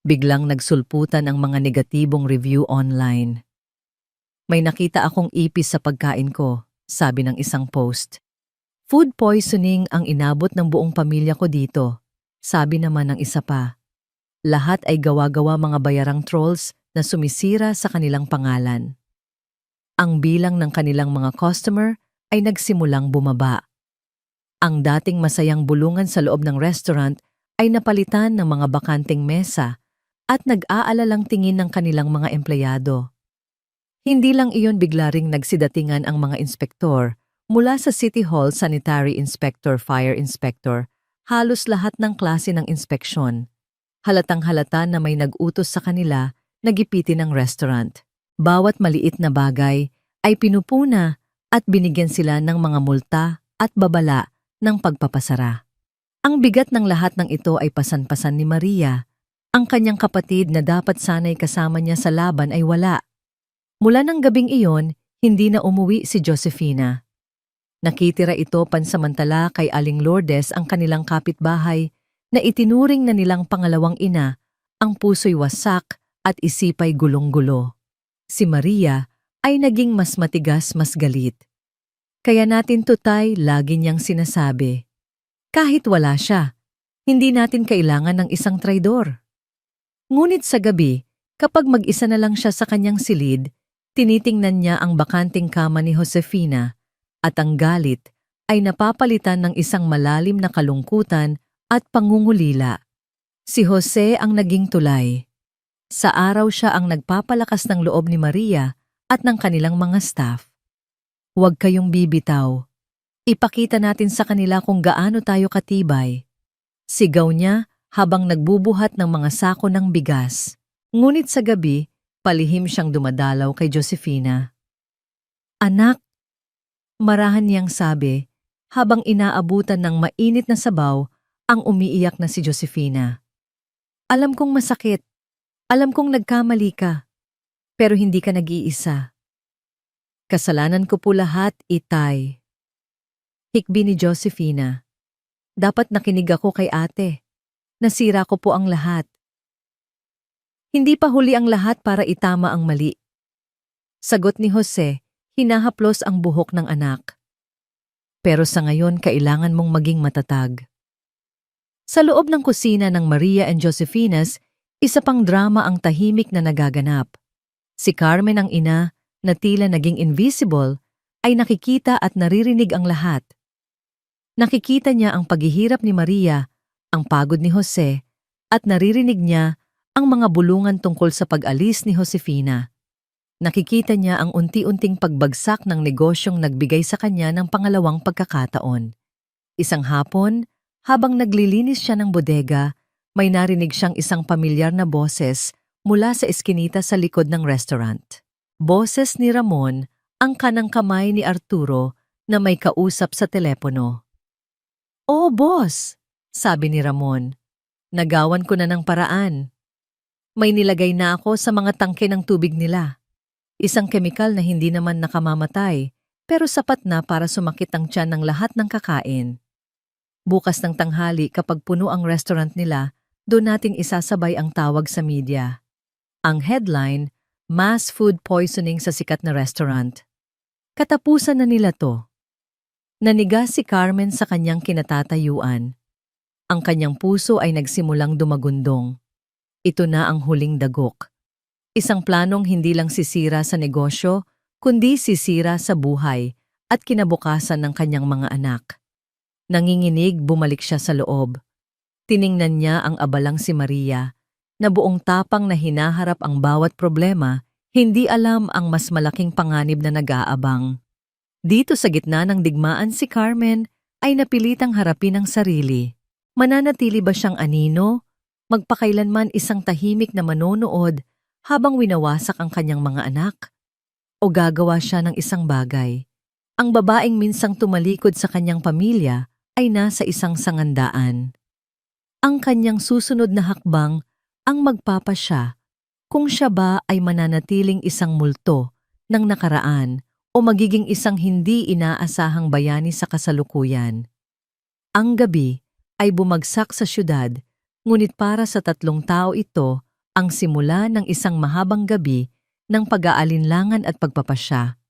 Biglang nagsulputan ang mga negatibong review online. May nakita akong ipis sa pagkain ko, sabi ng isang post. Food poisoning ang inabot ng buong pamilya ko dito, sabi naman ng isa pa. Lahat ay gawa-gawa mga bayarang trolls na sumisira sa kanilang pangalan. Ang bilang ng kanilang mga customer ay nagsimulang bumaba. Ang dating masayang bulungan sa loob ng restaurant ay napalitan ng mga bakanteng mesa at nag-aalalang tingin ng kanilang mga empleyado. Hindi lang iyon, bigla ring nagsidatingan ang mga inspektor mula sa City Hall, Sanitary Inspector, Fire Inspector, halos lahat ng klase ng inspeksyon. Halatang-halata na may nag-utos sa kanila na gipitin ang restaurant. Bawat maliit na bagay ay pinupuna at binigyan sila ng mga multa at babala ng pagpapasara. Ang bigat ng lahat ng ito ay pasan-pasan ni Maria. Ang kanyang kapatid na dapat sana'y kasama niya sa laban ay wala. Mula ng gabing iyon, hindi na umuwi si Josefina. Nakitira ito pansamantala kay Aling Lourdes, ang kanilang kapitbahay, na itinuring na nilang pangalawang ina. Ang puso'y wasak at isipay gulong-gulo. Si Maria ay naging mas matigas, mas galit. Kaya natin tutay, lagi niyang sinasabi. Kahit wala siya, hindi natin kailangan ng isang traidor. Ngunit sa gabi, kapag mag-isa na lang siya sa kanyang silid, tinitingnan niya ang bakanting kama ni Josefina at ang galit ay napapalitan ng isang malalim na kalungkutan at pangungulila. Si Jose ang naging tulay. Sa araw siya ang nagpapalakas ng loob ni Maria at ng kanilang mga staff. Huwag kayong bibitaw. Ipakita natin sa kanila kung gaano tayo katibay. Sigaw niya habang nagbubuhat ng mga sako ng bigas. Ngunit sa gabi, palihim siyang dumadalaw kay Josefina. Anak, marahan niyang sabi habang inaabutan ng mainit na sabaw ang umiiyak na si Josefina. Alam kong masakit. Alam kong nagkamali ka. Pero hindi ka nag-iisa. Kasalanan ko po lahat, itay. Hikbi ni Josefina. Dapat nakinig ako kay ate. Nasira ko po ang lahat. Hindi pa huli ang lahat para itama ang mali. Sagot ni Jose, hinahaplos ang buhok ng anak. Pero sa ngayon, kailangan mong maging matatag. Sa loob ng kusina ng Maria and Josefina's, isa pang drama ang tahimik na nagaganap. Si Carmen, ang ina, na tila naging invisible, ay nakikita at naririnig ang lahat. Nakikita niya ang paghihirap ni Maria, ang pagod ni Jose, at naririnig niya ang mga bulungan tungkol sa pag-alis ni Josefina. Nakikita niya ang unti-unting pagbagsak ng negosyong nagbigay sa kanya ng pangalawang pagkakataon. Isang hapon, habang naglilinis siya ng bodega, may narinig siyang isang pamilyar na boses mula sa eskinita sa likod ng restaurant. Boses ni Ramon, ang kanang kamay ni Arturo na may kausap sa telepono. "Oh, boss," sabi ni Ramon. "Nagawan ko na ng paraan. May nilagay na ako sa mga tangke ng tubig nila. Isang kemikal na hindi naman nakamamatay, pero sapat na para sumakit ang tiyan ng lahat ng kakain. Bukas ng tanghali, kapag puno ang restaurant nila, doon natin isasabay ang tawag sa media. Ang headline, mass food poisoning sa sikat na restaurant. Katapusan na nila to." Naniga si Carmen sa kanyang kinatatayuan. Ang kanyang puso ay nagsimulang dumagundong. Ito na ang huling dagok. Isang planong hindi lang sisira sa negosyo, kundi sisira sa buhay at kinabukasan ng kanyang mga anak. Nanginginig, bumalik siya sa loob. Tiningnan niya ang abalang si Maria, na buong tapang na hinaharap ang bawat problema, hindi alam ang mas malaking panganib na nag-aabang. Dito sa gitna ng digmaan si Carmen ay napilitang harapin ang sarili. Mananatili ba siyang anino? Magpakailanman isang tahimik na manonood habang winawasak ang kanyang mga anak? O gagawa siya ng isang bagay? Ang babaeng minsang tumalikod sa kanyang pamilya ay nasa isang sangandaan. Ang kanyang susunod na hakbang ang magpapasya kung siya ba ay mananatiling isang multo ng nakaraan o magiging isang hindi inaasahang bayani sa kasalukuyan. Ang gabi ay bumagsak sa syudad, ngunit para sa tatlong tao ito ang simula ng isang mahabang gabi ng pag-aalinlangan at pagpapasya.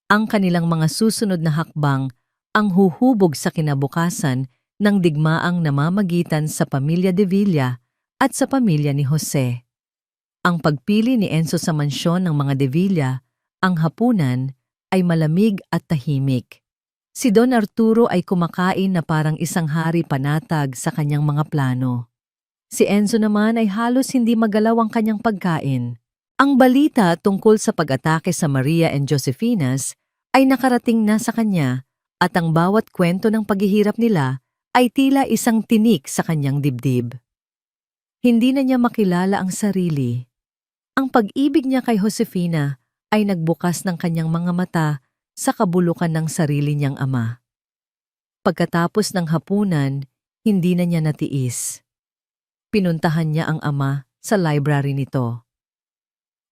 Ang kanilang mga susunod na hakbang ang huhubog sa kinabukasan ng digmaang namamagitan sa pamilya de Villa at sa pamilya ni Jose. Ang pagpili ni Enzo sa mansyon ng mga de Villa, ang hapunan, ay malamig at tahimik. Si Don Arturo ay kumakain na parang isang hari panatag sa kanyang mga plano. Si Enzo naman ay halos hindi magalaw ang kanyang pagkain. Ang balita tungkol sa pag-atake sa Maria and Josefinas ay nakarating na sa kanya at ang bawat kwento ng paghihirap nila ay tila isang tinik sa kanyang dibdib. Hindi na niya makilala ang sarili. Ang pag-ibig niya kay Josefina ay nagbukas ng kanyang mga mata sa kabulukan ng sarili niyang ama. Pagkatapos ng hapunan, hindi na niya natiis. Pinuntahan niya ang ama sa library nito.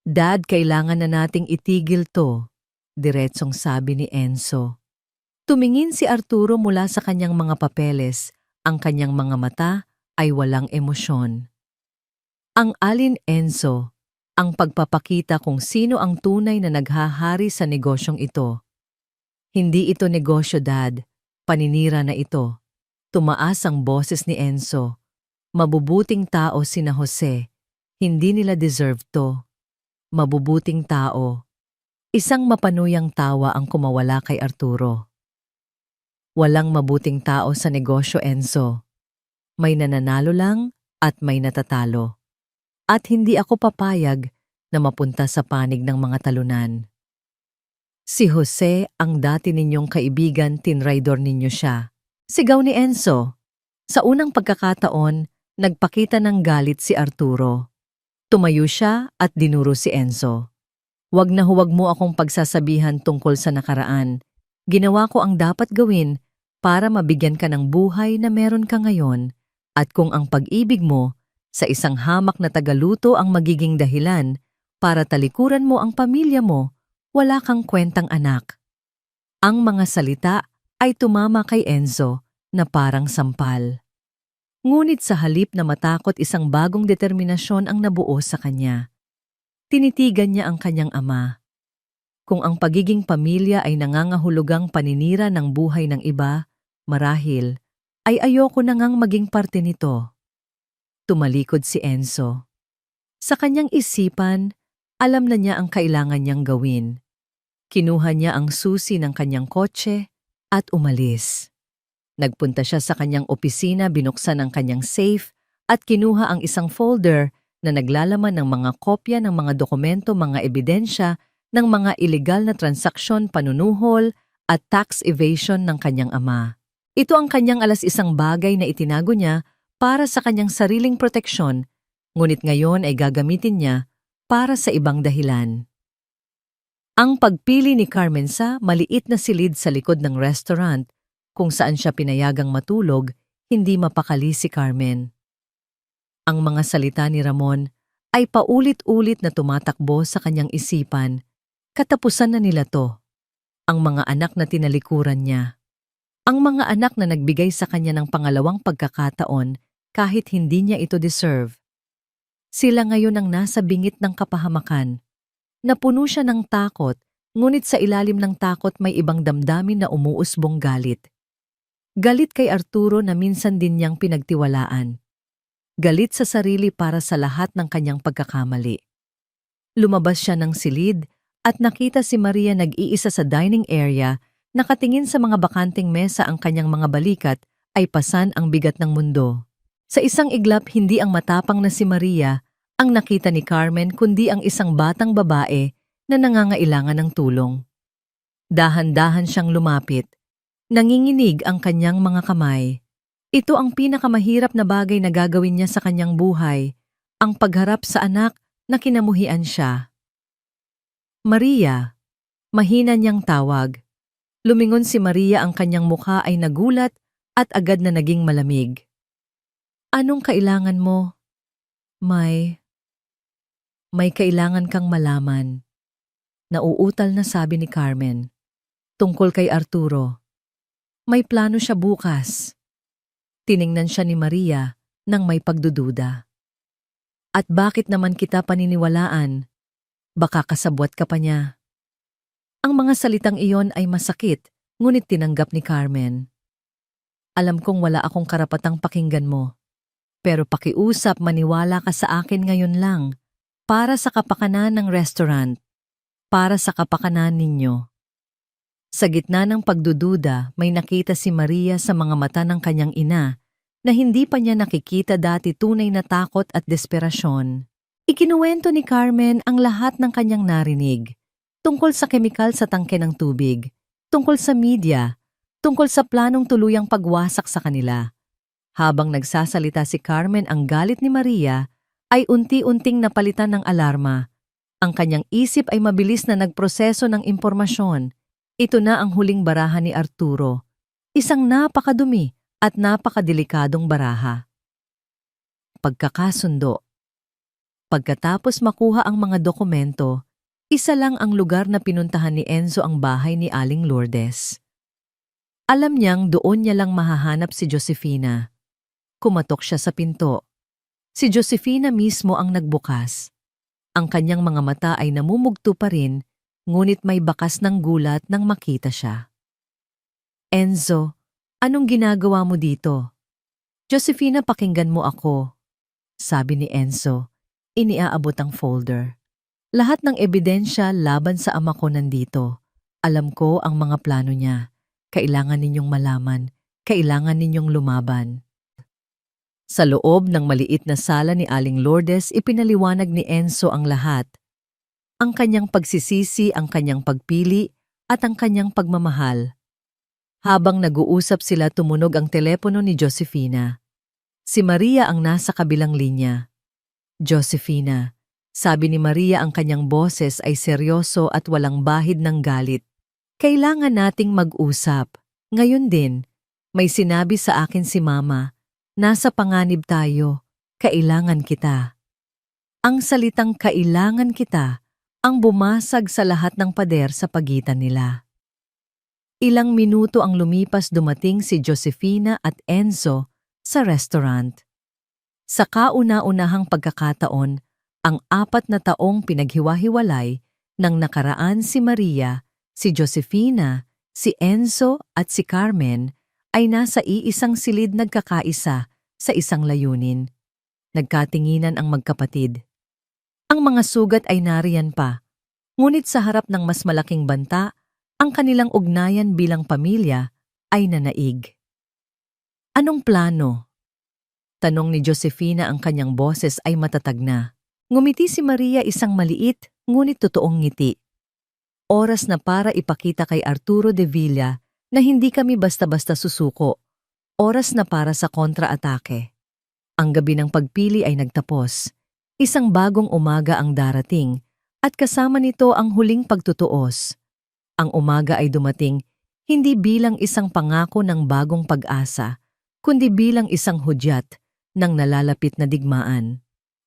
"Dad, kailangan na nating itigil to," diretsong sabi ni Enzo. Tumingin si Arturo mula sa kanyang mga papeles. Ang kanyang mga mata ay walang emosyon. Ang alin, Enzo? Ang pagpapakita kung sino ang tunay na naghahari sa negosyong ito. "Hindi ito negosyo, Dad. Paninira na ito." Tumaas ang boses ni Enzo. "Mabubuting tao sina Jose. Hindi nila deserve to." Mabubuting tao. Isang mapanuyang tawa ang kumawala kay Arturo. "Walang mabuting tao sa negosyo, Enzo. May nananalo lang at may natatalo. At hindi ako papayag na mapunta sa panig ng mga talunan." "Si Jose, ang dati ninyong kaibigan, tinraidor ninyo siya." Sigaw ni Enzo. Sa unang pagkakataon, nagpakita ng galit si Arturo. Tumayo siya at dinuro si Enzo. "Huwag na huwag mo akong pagsasabihan tungkol sa nakaraan. Ginawa ko ang dapat gawin para mabigyan ka ng buhay na meron ka ngayon, at kung ang pag-ibig mo sa isang hamak na tagaluto ang magiging dahilan para talikuran mo ang pamilya mo, wala kang kwentang anak." Ang mga salita ay tumama kay Enzo na parang sampal. Ngunit sa halip na matakot, isang bagong determinasyon ang nabuo sa kanya. Tinitigan niya ang kanyang ama. Kung ang pagiging pamilya ay nangangahulugang paninira ng buhay ng iba, marahil ay ayoko na ngang maging parte nito. Tumalikod si Enzo. Sa kanyang isipan, alam na niya ang kailangan niyang gawin. Kinuha niya ang susi ng kanyang kotse at umalis. Nagpunta siya sa kanyang opisina, binuksan ang kanyang safe at kinuha ang isang folder na naglalaman ng mga kopya ng mga dokumento, mga ebidensya ng mga ilegal na transaksyon, panunuhol at tax evasion ng kanyang ama. Ito ang kanyang alas-isang bagay na itinago niya para sa kanyang sariling proteksyon, ngunit ngayon ay gagamitin niya para sa ibang dahilan. Ang pagpili ni Carmen sa maliit na silid sa likod ng restaurant kung saan siya pinayagang matulog, hindi mapakali si Carmen. Ang mga salita ni Ramon ay paulit-ulit na tumatakbo sa kanyang isipan. Katapusan na nila to. Ang mga anak na tinalikuran niya. Ang mga anak na nagbigay sa kanya ng pangalawang pagkakataon kahit hindi niya ito deserve. Sila ngayon ang nasa bingit ng kapahamakan. Napuno siya ng takot, ngunit sa ilalim ng takot may ibang damdamin na umuusbong galit. Galit kay Arturo na minsan din niyang pinagtiwalaan. Galit sa sarili para sa lahat ng kanyang pagkakamali. Lumabas siya ng silid at nakita si Maria nag-iisa sa dining area, nakatingin sa mga bakanting mesa. Ang kanyang mga balikat ay pasan ang bigat ng mundo. Sa isang iglap, hindi ang matapang na si Maria ang nakita ni Carmen kundi ang isang batang babae na nangangailangan ng tulong. Dahan-dahan siyang lumapit. Nanginginig ang kanyang mga kamay. Ito ang pinakamahirap na bagay na gagawin niya sa kanyang buhay, ang pagharap sa anak na kinamuhian siya. Maria, mahina niyang tawag. Lumingon si Maria, ang kanyang mukha ay nagulat at agad na naging malamig. Anong kailangan mo? May kailangan kang malaman. Nauutal na sabi ni Carmen. Tungkol kay Arturo. May plano siya bukas. Tiningnan siya ni Maria nang may pagdududa. At bakit naman kita paniniwalaan? Baka kasabwat ka pa niya. Ang mga salitang iyon ay masakit, ngunit tinanggap ni Carmen. Alam kong wala akong karapatang pakinggan mo. Pero pakiusap, maniwala ka sa akin ngayon lang. Para sa kapakanan ng restaurant. Para sa kapakanan ninyo. Sa gitna ng pagdududa, may nakita si Maria sa mga mata ng kanyang ina na hindi pa niya nakikita dati, tunay na takot at desperasyon. Ikinuwento ni Carmen ang lahat ng kanyang narinig, tungkol sa kemikal sa tangke ng tubig, tungkol sa media, tungkol sa planong tuluyang pagwasak sa kanila. Habang nagsasalita si Carmen, ang galit ni Maria ay unti-unting napalitan ng alarma. Ang kanyang isip ay mabilis na nagproseso ng impormasyon. Ito na ang huling baraha ni Arturo, isang napakadumi at napakadelikadong baraha. Pagkakasundo. Pagkatapos makuha ang mga dokumento, isa lang ang lugar na pinuntahan ni Enzo, ang bahay ni Aling Lourdes. Alam niyang doon niya lang mahahanap si Josefina. Kumatok siya sa pinto. Si Josefina mismo ang nagbukas. Ang kanyang mga mata ay namumugto pa rin, ngunit may bakas ng gulat nang makita siya. Enzo, anong ginagawa mo dito? Josefina, pakinggan mo ako, sabi ni Enzo. Iniaabot ang folder. Lahat ng ebidensya laban sa ama ko nandito. Alam ko ang mga plano niya. Kailangan ninyong malaman. Kailangan ninyong lumaban. Sa loob ng maliit na sala ni Aling Lourdes, ipinaliwanag ni Enzo ang lahat. Ang kanyang pagsisisi, ang kanyang pagpili, at ang kanyang pagmamahal. Habang nag-uusap sila, tumunog ang telepono ni Josefina. Si Maria ang nasa kabilang linya. Josefina, sabi ni Maria, ang kanyang boses ay seryoso at walang bahid ng galit. Kailangan nating mag-usap. Ngayon din, may sinabi sa akin si Mama. Nasa panganib tayo. Kailangan kita. Ang salitang kailangan kita ang bumasag sa lahat ng pader sa pagitan nila. Ilang minuto ang lumipas, dumating si Josefina at Enzo sa restaurant. Sa kauna-unahang pagkakataon, ang 4 na taong pinaghiwa-hiwalay ng nakaraan, si Maria, si Josefina, si Enzo at si Carmen ay nasa iisang silid, nagkakaisa sa isang layunin. Nagkatinginan ang magkapatid. Ang mga sugat ay nariyan pa, ngunit sa harap ng mas malaking banta, ang kanilang ugnayan bilang pamilya ay nanaig. Anong plano? Tanong ni Josefina, ang kanyang boses ay matatag na. Ngumiti si Maria, isang maliit ngunit totoong ngiti. Oras na para ipakita kay Arturo de Villa na hindi kami basta-basta susuko. Oras na para sa kontra-atake. Ang gabi ng pagpili ay nagtapos. Isang bagong umaga ang darating, at kasama nito ang huling pagtutuos. Ang umaga ay dumating hindi bilang isang pangako ng bagong pag-asa, kundi bilang isang hudyat ng nalalapit na digmaan.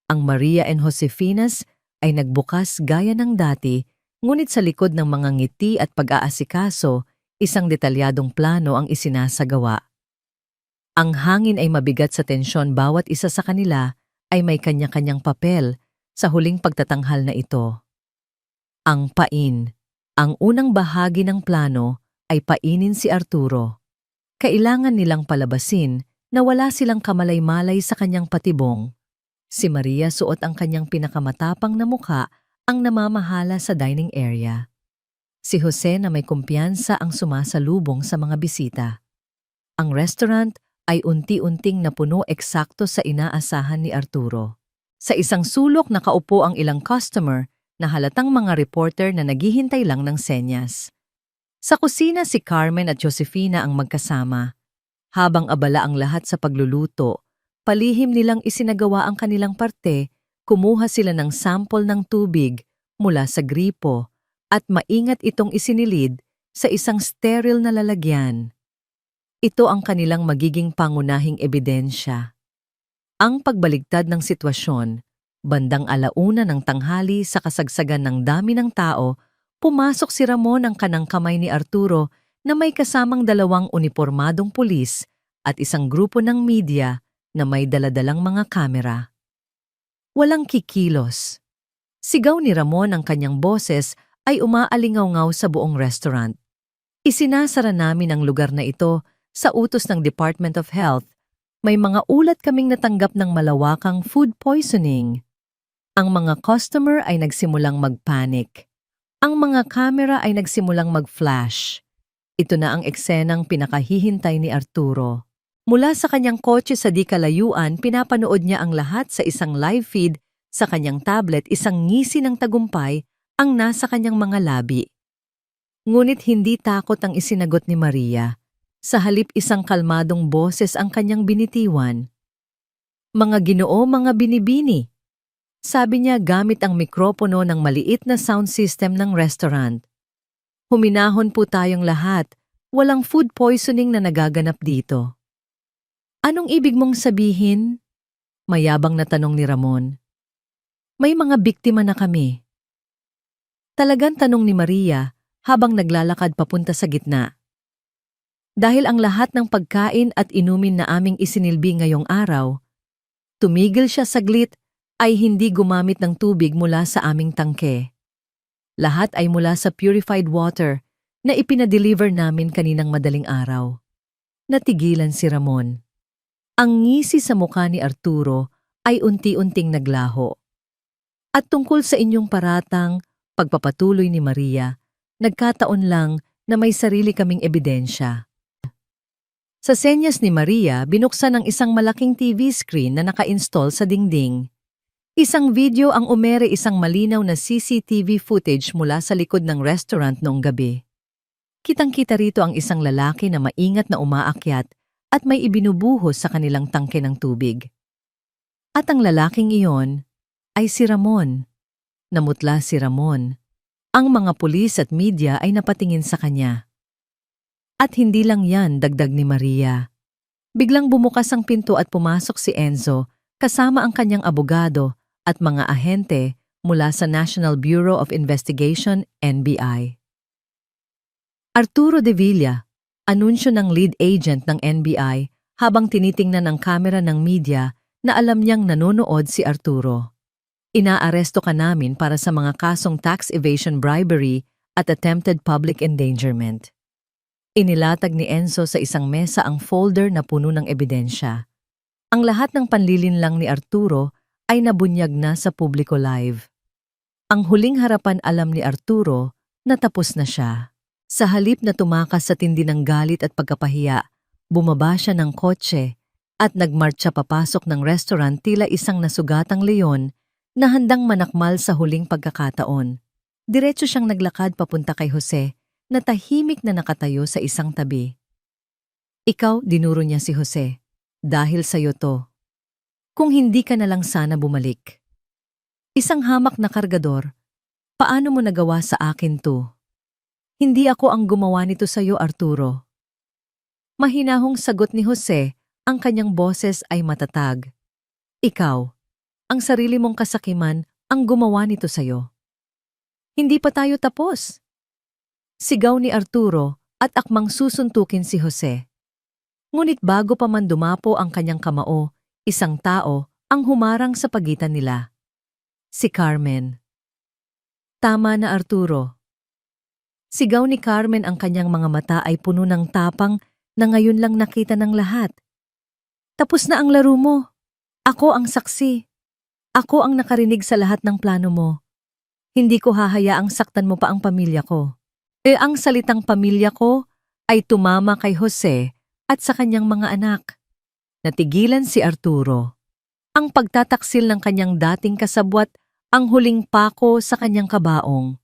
Ang Maria and Josefinas ay nagbukas gaya ng dati, ngunit sa likod ng mga ngiti at pag-aasikaso, isang detalyadong plano ang isinasagawa. Ang hangin ay mabigat sa tensyon, bawat isa sa kanila ay may kanya-kanyang papel sa huling pagtatanghal na ito. Ang pain. Ang unang bahagi ng plano ay painin si Arturo. Kailangan nilang palabasin na wala silang kamalay-malay sa kanyang patibong. Si Maria, suot ang kanyang pinakamatapang na mukha, ang namamahala sa dining area. Si Jose, na may kumpiyansa, ang sumasalubong sa mga bisita. Ang restaurant ay unti-unting napuno, eksakto sa inaasahan ni Arturo. Sa isang sulok nakaupo ang ilang customer na halatang mga reporter na naghihintay lang ng senyas. Sa kusina si Carmen at Josefina ang magkasama. Habang abala ang lahat sa pagluluto, palihim nilang isinagawa ang kanilang parte, kumuha sila ng sample ng tubig mula sa gripo at maingat itong isinilid sa isang sterile na lalagyan. Ito ang kanilang magiging pangunahing ebidensya. Ang pagbaligtad ng sitwasyon, bandang alauna ng tanghali sa kasagsagan ng dami ng tao, pumasok si Ramon ang kanang kamay ni Arturo na may kasamang 2 unipormadong pulis at isang grupo ng media na may daladalang mga kamera. Walang kikilos. Sigaw ni Ramon ang kanyang boses ay umaalingaw-ngaw sa buong restaurant. Isinasara namin ang lugar na ito sa utos ng Department of Health. May mga ulat kaming natanggap ng malawakang food poisoning. Ang mga customer ay nagsimulang magpanik. Ang mga kamera ay nagsimulang mag-flash. Ito na ang eksenang pinakahihintay ni Arturo. Mula sa kanyang kotse sa di kalayuan, pinapanood niya ang lahat sa isang live feed sa kanyang tablet, isang ngisi ng tagumpay ang nasa kanyang mga labi. Ngunit hindi takot ang isinagot ni Maria. Sa halip isang kalmadong boses ang kanyang binitiwan. "Mga Ginoo, mga binibini," sabi niya gamit ang mikropono ng maliit na sound system ng restaurant. "Huminahon po tayong lahat, walang food poisoning na nagaganap dito." "Anong ibig mong sabihin?" mayabang na tanong ni Ramon. "May mga biktima na kami." Talagang tanong ni Maria habang naglalakad papunta sa gitna. Dahil ang lahat ng pagkain at inumin na aming isinilbi ngayong araw, tumigil siya saglit ay hindi gumamit ng tubig mula sa aming tangke. Lahat ay mula sa purified water na ipinadeliver namin kaninang madaling araw. Natigilan si Ramon. Ang ngisi sa mukha ni Arturo ay unti-unting naglaho. At tungkol sa inyong paratang, pagpapatuloy ni Maria, nagkataon lang na may sarili kaming ebidensya. Sa senyas ni Maria, binuksan ang isang malaking TV screen na naka-install sa dingding. Isang video ang umere, isang malinaw na CCTV footage mula sa likod ng restaurant noong gabi. Kitang-kita rito ang isang lalaki na maingat na umaakyat at may ibinubuhos sa kanilang tangke ng tubig. At ang lalaking iyon ay si Ramon. Namutla si Ramon. Ang mga pulis at media ay napatingin sa kanya. At hindi lang yan, dagdag ni Maria. Biglang bumukas ang pinto at pumasok si Enzo kasama ang kanyang abogado at mga ahente mula sa National Bureau of Investigation, NBI. Arturo de Villa, anunsyo ng lead agent ng NBI habang tinitingnan ang kamera ng media na alam niyang nanonood si Arturo. "Inaaresto ka namin para sa mga kasong tax evasion, bribery at attempted public endangerment." Inilatag ni Enzo sa isang mesa ang folder na puno ng ebidensya. Ang lahat ng panlilinlang ni Arturo ay nabunyag na sa publiko live. Ang huling harapan alam ni Arturo na tapos na siya. Sa halip na tumakas sa tindi ng galit at pagkapahiya, bumaba siya ng kotse at nagmartsa papasok ng restaurant tila isang nasugatang leon na handang manakmal sa huling pagkakataon. Diretso siyang naglakad papunta kay Jose, na tahimik na nakatayo sa isang tabi. "Ikaw," dinuro niya si Jose, "dahil sa'yo to. Kung hindi ka na lang sana bumalik." Isang hamak na kargador, "Paano mo nagawa sa akin to?" "Hindi ako ang gumawa nito sa'yo, Arturo." Mahinahong sagot ni Jose, ang kanyang boses ay matatag. "Ikaw, ang sarili mong kasakiman ang gumawa nito sa'yo." "Hindi pa tayo tapos," sigaw ni Arturo at akmang susuntukin si Jose. Ngunit bago pa man dumapo ang kanyang kamao, isang tao ang humarang sa pagitan nila. Si Carmen. "Tama na, Arturo." Sigaw ni Carmen, ang kanyang mga mata ay puno ng tapang na ngayon lang nakita ng lahat. "Tapos na ang laro mo. Ako ang saksi. Ako ang nakarinig sa lahat ng plano mo. Hindi ko hahayaang saktan mo pa ang pamilya ko." Ang salitang pamilya ko ay tumama kay Jose at sa kanyang mga anak. Natigilan si Arturo. Ang pagtataksil ng kanyang dating kasabwat ang huling pako sa kanyang kabaong.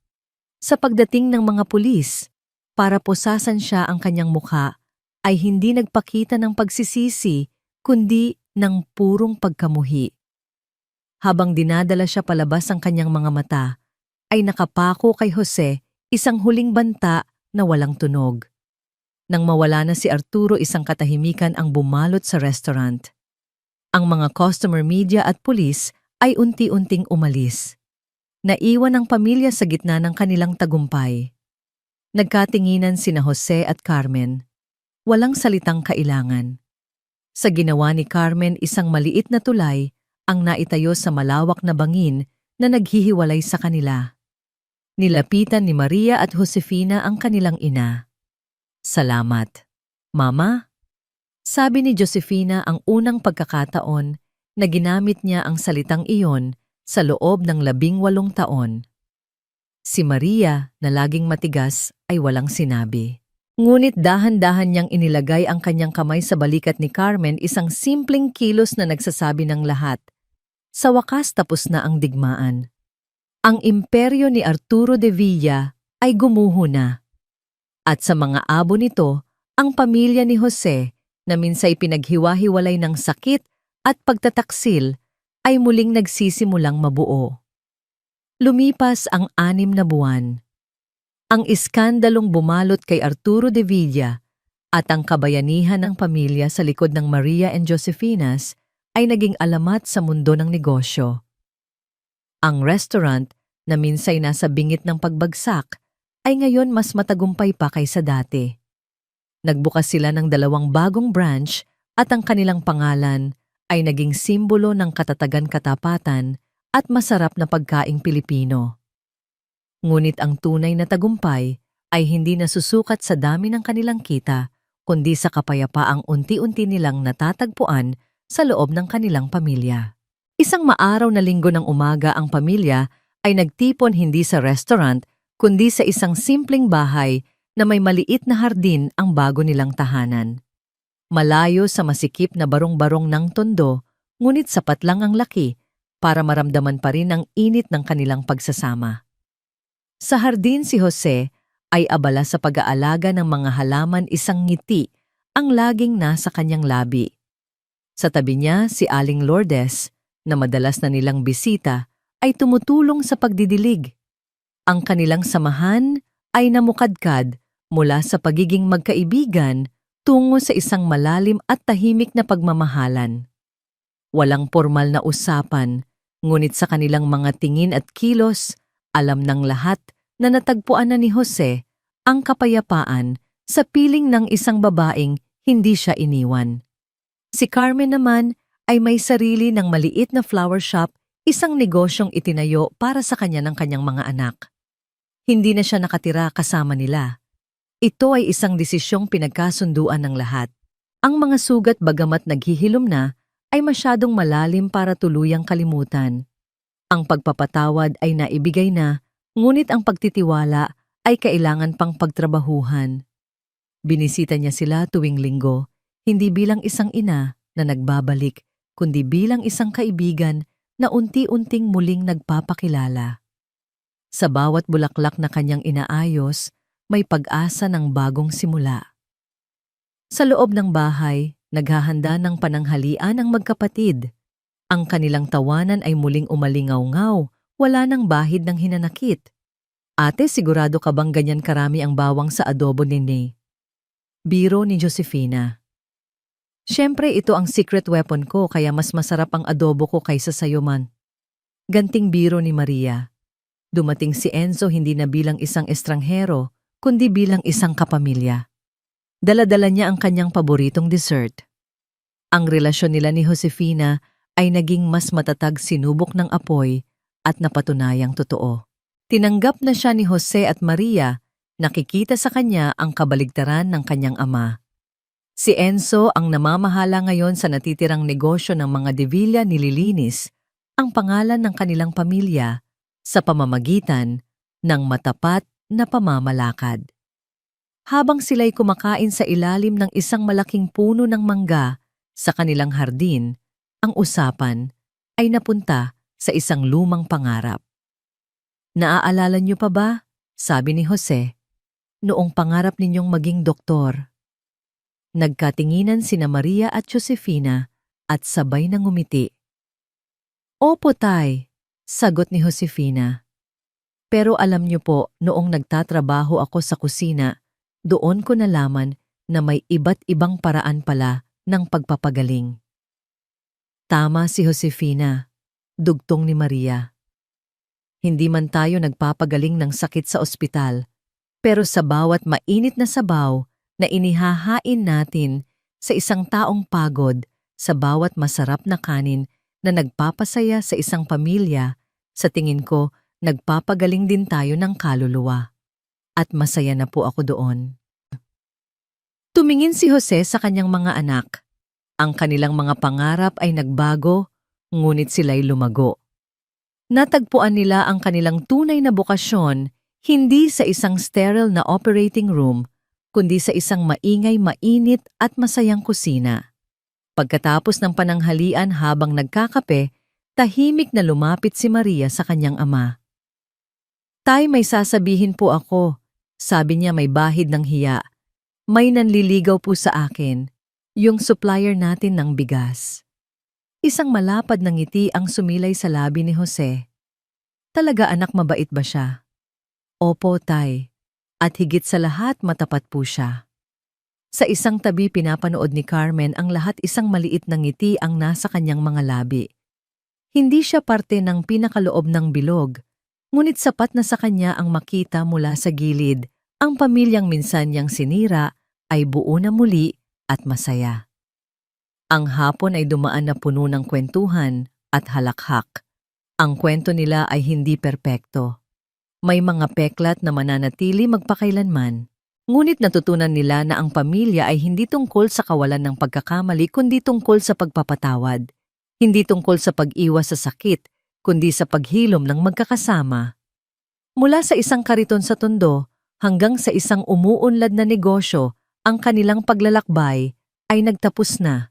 Sa pagdating ng mga pulis, para pusasan siya ang kanyang mukha, ay hindi nagpakita ng pagsisisi, kundi ng purong pagkamuhi. Habang dinadala siya palabas ang kanyang mga mata, ay nakapako kay Jose isang huling banta na walang tunog. Nang mawala na si Arturo, isang katahimikan ang bumalot sa restaurant. Ang mga customer media at pulis ay unti-unting umalis. Naiwan ang pamilya sa gitna ng kanilang tagumpay. Nagkatinginan sina Jose at Carmen. Walang salitang kailangan. Sa ginawa ni Carmen, isang maliit na tulay ang naitayo sa malawak na bangin na naghihiwalay sa kanila. Nilapitan ni Maria at Josefina ang kanilang ina. "Salamat, Mama." Sabi ni Josefina ang unang pagkakataon na ginamit niya ang salitang iyon sa loob ng 18 taon. Si Maria, na laging matigas, ay walang sinabi. Ngunit dahan-dahan niyang inilagay ang kanyang kamay sa balikat ni Carmen, isang simpleng kilos na nagsasabi ng lahat. Sa wakas, tapos na ang digmaan. Ang imperyo ni Arturo de Villa ay gumuho na. At sa mga abo nito, ang pamilya ni Jose, na minsay pinaghiwa-hiwalay ng sakit at pagtataksil, ay muling nagsisimulang mabuo. Lumipas ang 6 na buwan. Ang iskandalong bumalot kay Arturo de Villa at ang kabayanihan ng pamilya sa likod ng Maria and Josefinas ay naging alamat sa mundo ng negosyo. Ang restaurant, na minsay nasa bingit ng pagbagsak, ay ngayon mas matagumpay pa kaysa dati. Nagbukas sila ng 2 bagong branch at ang kanilang pangalan ay naging simbolo ng katatagan, katapatan at masarap na pagkaing Pilipino. Ngunit ang tunay na tagumpay ay hindi nasusukat sa dami ng kanilang kita, kundi sa kapayapaang unti-unti nilang natatagpuan sa loob ng kanilang pamilya. Isang maaraw na linggo ng umaga, ang pamilya ay nagtipon hindi sa restaurant, kundi sa isang simpleng bahay na may maliit na hardin, ang bago nilang tahanan. Malayo sa masikip na barong-barong ng tondo, ngunit sapat lang ang laki para maramdaman pa rin ang init ng kanilang pagsasama. Sa hardin, si Jose ay abala sa pag-aalaga ng mga halaman, isang ngiti ang laging nasa kanyang labi. Sa tabi niya, si Aling Lourdes, na madalas na nilang bisita, ay tumutulong sa pagdidilig. Ang kanilang samahan ay namukadkad mula sa pagiging magkaibigan tungo sa isang malalim at tahimik na pagmamahalan. Walang formal na usapan, ngunit sa kanilang mga tingin at kilos, alam ng lahat na natagpuan na ni Jose ang kapayapaan sa piling ng isang babaeng hindi siya iniwan. Si Carmen naman ay may sarili ng maliit na flower shop, isang negosyong itinayo para sa kanya ng kanyang mga anak. Hindi na siya nakatira kasama nila. Ito ay isang desisyong pinagkasunduan ng lahat. Ang mga sugat, bagamat naghihilom na, ay masyadong malalim para tuluyang kalimutan. Ang pagpapatawad ay naibigay na, ngunit ang pagtitiwala ay kailangan pang pagtrabahuhan. Binisita niya sila tuwing linggo, hindi bilang isang ina na nagbabalik, kundi bilang isang kaibigan na unti-unting muling nagpapakilala. Sa bawat bulaklak na kanyang inaayos, may pag-asa ng bagong simula. Sa loob ng bahay, naghahanda ng pananghalian ang magkapatid. Ang kanilang tawanan ay muling umalingaw-ngaw, wala nang bahid ng hinanakit. "Ate, sigurado ka bang ganyan karami ang bawang sa adobo ni?" Biro ni Josefina. "Siyempre, ito ang secret weapon ko, kaya mas masarap ang adobo ko kaysa sayo man." Ganting biro ni Maria. Dumating si Enzo hindi na bilang isang estranghero, kundi bilang isang kapamilya. Dala-dala niya ang kanyang paboritong dessert. Ang relasyon nila ni Josefina ay naging mas matatag, sinubok ng apoy at napatunayang totoo. Tinanggap na siya ni Jose at Maria, nakikita sa kanya ang kabaligtaran ng kanyang ama. Si Enzo ang namamahala ngayon sa natitirang negosyo ng mga De Villa, nililinis ang pangalan ng kanilang pamilya sa pamamagitan ng matapat na pamamalakad. Habang sila'y kumakain sa ilalim ng isang malaking puno ng mangga sa kanilang hardin, ang usapan ay napunta sa isang lumang pangarap. "Naaalala niyo pa ba?" sabi ni Jose. noong pangarap ninyong maging doktor? Nagkatinginan sina Maria at Josefina at sabay na ngumiti. Opo, tay, sagot ni Josefina. Pero alam niyo po, noong nagtatrabaho ako sa kusina, doon ko nalaman na may iba't ibang paraan pala ng pagpapagaling. Tama si Josefina, dugtong ni Maria. Hindi man tayo nagpapagaling ng sakit sa ospital, pero sa bawat mainit na sabaw na inihahain natin sa isang taong pagod, sa bawat masarap na kanin na nagpapasaya sa isang pamilya, sa tingin ko, nagpapagaling din tayo ng kaluluwa. At masaya na po ako doon. Tumingin si Jose sa kanyang mga anak. Ang kanilang mga pangarap ay nagbago, ngunit sila'y lumago. Natagpuan nila ang kanilang tunay na bokasyon, hindi sa isang sterile na operating room, kundi sa isang maingay, mainit at masayang kusina. Pagkatapos ng pananghalian habang nagkakape, tahimik na lumapit si Maria sa kanyang ama. Tay, may sasabihin po ako, sabi niya may bahid ng hiya. May nanliligaw po sa akin, yung supplier natin ng bigas. Isang malapad na ngiti ang sumilay sa labi ni Jose. Talaga anak, mabait ba siya? Opo, tay. At higit sa lahat matapat po siya. Sa isang tabi pinapanood ni Carmen ang lahat, isang maliit na ngiti ang nasa kanyang mga labi. Hindi siya parte ng pinakaloob ng bilog, ngunit sapat na sa kanya ang makita mula sa gilid, ang pamilyang minsan niyang sinira ay buo na muli at masaya. Ang hapon ay dumaan na puno ng kwentuhan at halakhak. Ang kwento nila ay hindi perpekto. May mga peklat na mananatili magpakailanman. Ngunit natutunan nila na ang pamilya ay hindi tungkol sa kawalan ng pagkakamali kundi tungkol sa pagpapatawad. Hindi tungkol sa pag-iwas sa sakit, kundi sa paghilom ng magkakasama. Mula sa isang kariton sa Tondo hanggang sa isang umuunlad na negosyo, ang kanilang paglalakbay ay nagtapos na.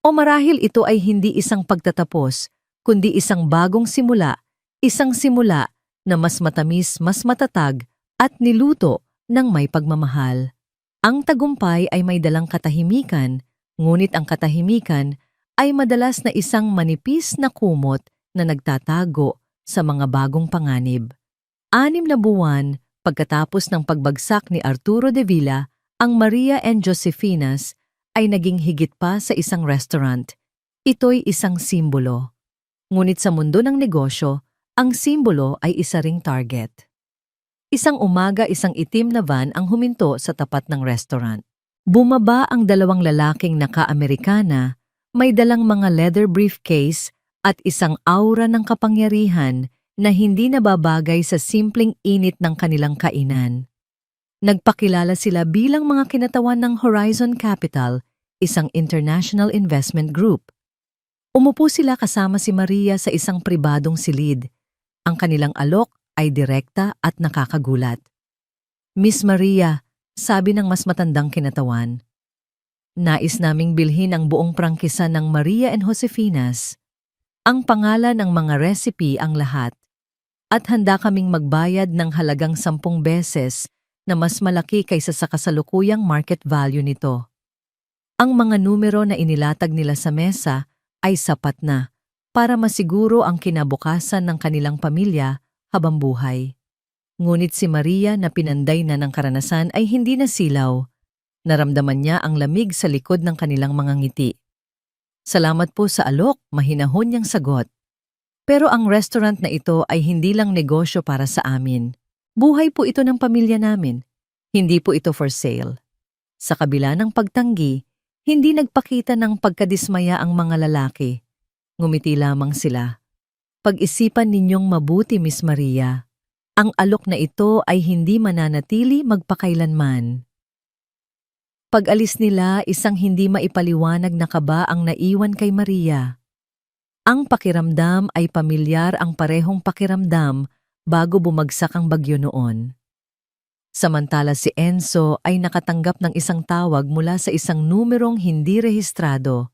O marahil ito ay hindi isang pagtatapos, kundi isang bagong simula, isang simula na mas matamis, mas matatag, at niluto ng may pagmamahal. Ang tagumpay ay may dalang katahimikan, ngunit ang katahimikan ay madalas na isang manipis na kumot na nagtatago sa mga bagong panganib. 6 na buwan pagkatapos ng pagbagsak ni Arturo de Villa, ang Maria and Josefinas ay naging higit pa sa isang restaurant. Ito'y isang simbolo. Ngunit sa mundo ng negosyo, ang simbolo ay isa ring target. Isang umaga, isang itim na van ang huminto sa tapat ng restaurant. Bumaba ang 2 lalaking naka-Amerikana, may dalang mga leather briefcase at isang aura ng kapangyarihan na hindi nababagay sa simpleng init ng kanilang kainan. Nagpakilala sila bilang mga kinatawan ng Horizon Capital, isang international investment group. Umupo sila kasama si Maria sa isang pribadong silid. Ang kanilang alok ay direkta at nakakagulat. Miss Maria, sabi ng mas matandang kinatawan, nais naming bilhin ang buong prangkisa ng Maria and Josefinas. Ang pangalan ng mga recipe ang lahat. At handa kaming magbayad ng halagang 10 beses na mas malaki kaysa sa kasalukuyang market value nito. Ang mga numero na inilatag nila sa mesa ay sapat na para masiguro ang kinabukasan ng kanilang pamilya habang buhay. Ngunit si Maria na pinanday na ng karanasan ay hindi nasilaw. Naramdaman niya ang lamig sa likod ng kanilang mga ngiti. Salamat po sa alok, mahinahon niyang sagot. Pero ang restaurant na ito ay hindi lang negosyo para sa amin. Buhay po ito ng pamilya namin. Hindi po ito for sale. Sa kabila ng pagtanggi, hindi nagpakita ng pagkadismaya ang mga lalaki. Ngumiti lamang sila. Pag-isipan ninyong mabuti, Miss Maria. Ang alok na ito ay hindi mananatili magpakailanman. Pag-alis nila, isang hindi maipaliwanag na kaba ang naiwan kay Maria. Ang pakiramdam ay pamilyar, ang parehong pakiramdam bago bumagsak ang bagyo noon. Samantala si Enzo ay nakatanggap ng isang tawag mula sa isang numerong hindi rehistrado.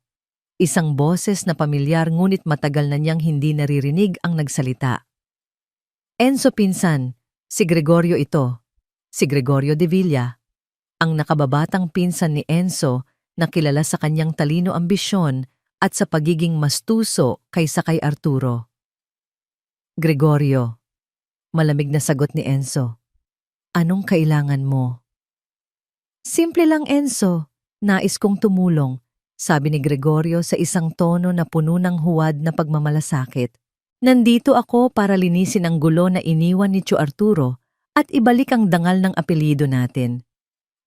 Isang boses na pamilyar ngunit matagal na niyang hindi naririnig ang nagsalita. Enzo, pinsan, si Gregorio ito. Si Gregorio de Villa, ang nakababatang pinsan ni Enzo na kilala sa kanyang talino ambisyon at sa pagiging mastuso kaysa kay Arturo. Gregorio, malamig na sagot ni Enzo. Anong kailangan mo? Simple lang, Enzo. Nais kong tumulong, sabi ni Gregorio sa isang tono na puno ng huwad na pagmamalasakit. Nandito ako para linisin ang gulo na iniwan ni Tio Arturo at ibalik ang dangal ng apelyido natin.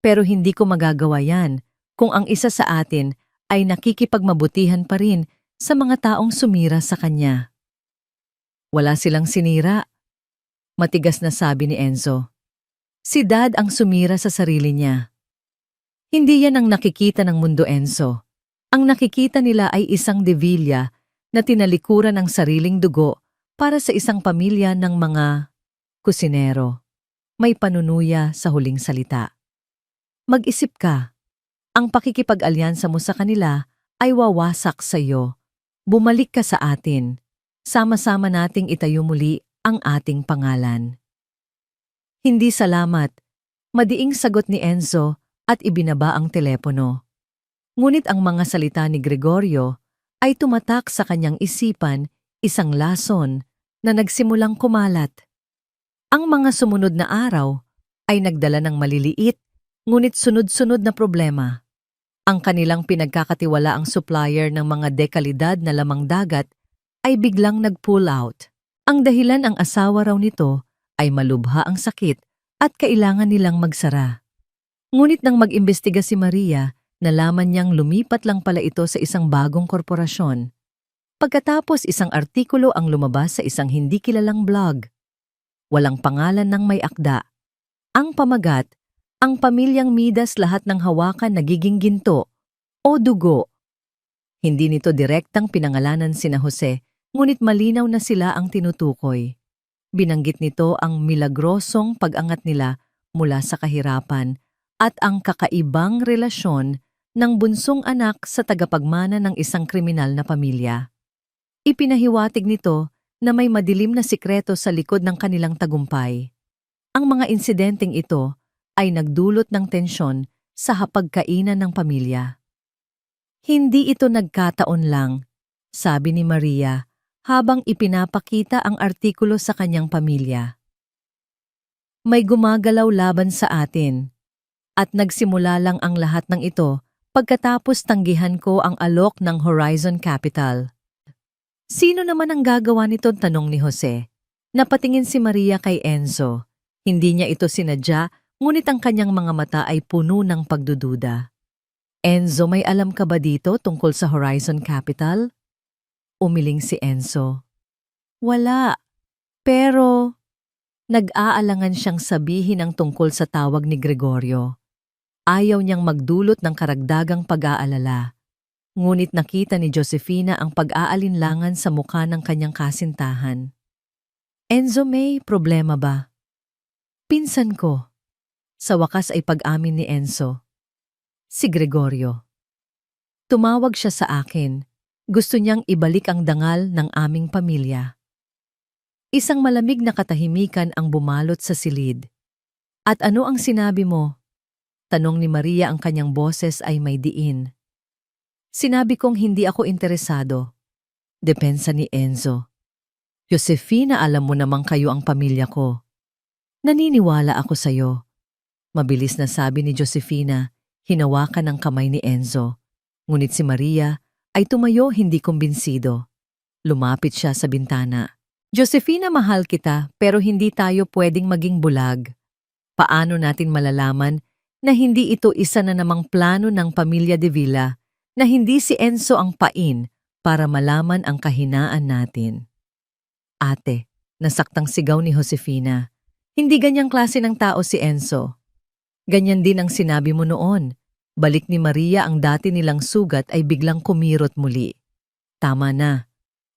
Pero hindi ko magagawa yan kung ang isa sa atin ay nakikipagmabutihan pa rin sa mga taong sumira sa kanya. Wala silang sinira, matigas na sabi ni Enzo. Si Dad ang sumira sa sarili niya. Hindi yan ang nakikita ng mundo, Enzo. Ang nakikita nila ay isang De Villa na tinalikuran ng sariling dugo para sa isang pamilya ng mga kusinero. May panunuya sa huling salita. Mag-isip ka, ang pakikipag-alyansa mo sa kanila ay wawasak sa iyo. Bumalik ka sa atin. Sama-sama nating itayo muli ang ating pangalan. Hindi salamat, madiing sagot ni Enzo at ibinaba ang telepono. Ngunit ang mga salita ni Gregorio ay tumatak sa kanyang isipan, isang lason na nagsimulang kumalat. Ang mga sumunod na araw ay nagdala ng maliliit ngunit sunod-sunod na problema. Ang kanilang pinagkakatiwalaang supplier ng mga dekalidad na lamang dagat ay biglang nag-pull out. Ang dahilan ang asawa raw nito ay malubha ang sakit at kailangan nilang magsara. Ngunit nang mag-imbestiga si Maria, nalaman niyang lumipat lang pala ito sa isang bagong korporasyon. Pagkatapos isang artikulo ang lumabas sa isang hindi kilalang blog. Walang pangalan ng may akda. Ang pamagat, ang pamilyang Midas lahat ng hawakan nagiging ginto o dugo. Hindi nito direktang pinangalanan sina Jose, ngunit malinaw na sila ang tinutukoy. Binanggit nito ang milagrosong pag-angat nila mula sa kahirapan at ang kakaibang relasyon ng bunsong anak sa tagapagmana ng isang kriminal na pamilya. Ipinahiwatig nito na may madilim na sikreto sa likod ng kanilang tagumpay. Ang mga insidenteng ito ay nagdulot ng tensyon sa hapagkainan ng pamilya. Hindi ito nagkataon lang, sabi ni Maria habang ipinapakita ang artikulo sa kanyang pamilya. May gumagalaw laban sa atin, at nagsimula lang ang lahat ng ito pagkatapos tanggihan ko ang alok ng Horizon Capital. Sino naman ang gagawa nito? Tanong ni Jose. Napatingin si Maria kay Enzo. Hindi niya ito sinadya, ngunit ang kanyang mga mata ay puno ng pagdududa. Enzo, may alam ka ba dito tungkol sa Horizon Capital? Umiling si Enzo. Wala. Pero nag-aalangan siyang sabihin ang tungkol sa tawag ni Gregorio. Ayaw niyang magdulot ng karagdagang pag-aalala. Ngunit nakita ni Josefina ang pag-aalinlangan sa mukha ng kanyang kasintahan. Enzo, may problema ba? Pinsan ko. Sa wakas ay pag-amin ni Enzo. Si Gregorio. Tumawag siya sa akin. Gusto niyang ibalik ang dangal ng aming pamilya. Isang malamig na katahimikan ang bumalot sa silid. At ano ang sinabi mo? Tanong ni Maria, ang kanyang boses ay may diin. Sinabi kong hindi ako interesado. Depensa ni Enzo. Josefina, alam mo namang kayo ang pamilya ko. Naniniwala ako sa'yo. Mabilis na sabi ni Josefina, hinawakan ang kamay ni Enzo. Ngunit si Maria ay tumayo hindi kumbinsido. Lumapit siya sa bintana. Josefina, mahal kita pero hindi tayo pwedeng maging bulag. Paano natin malalaman na hindi ito isa na namang plano ng pamilya De Villa, na hindi si Enzo ang pain para malaman ang kahinaan natin? Ate, nasaktang sigaw ni Josefina. Hindi ganyang klase ng tao si Enzo. Ganyan din ang sinabi mo noon. Balik ni Maria, ang dati nilang sugat ay biglang kumirot muli. Tama na.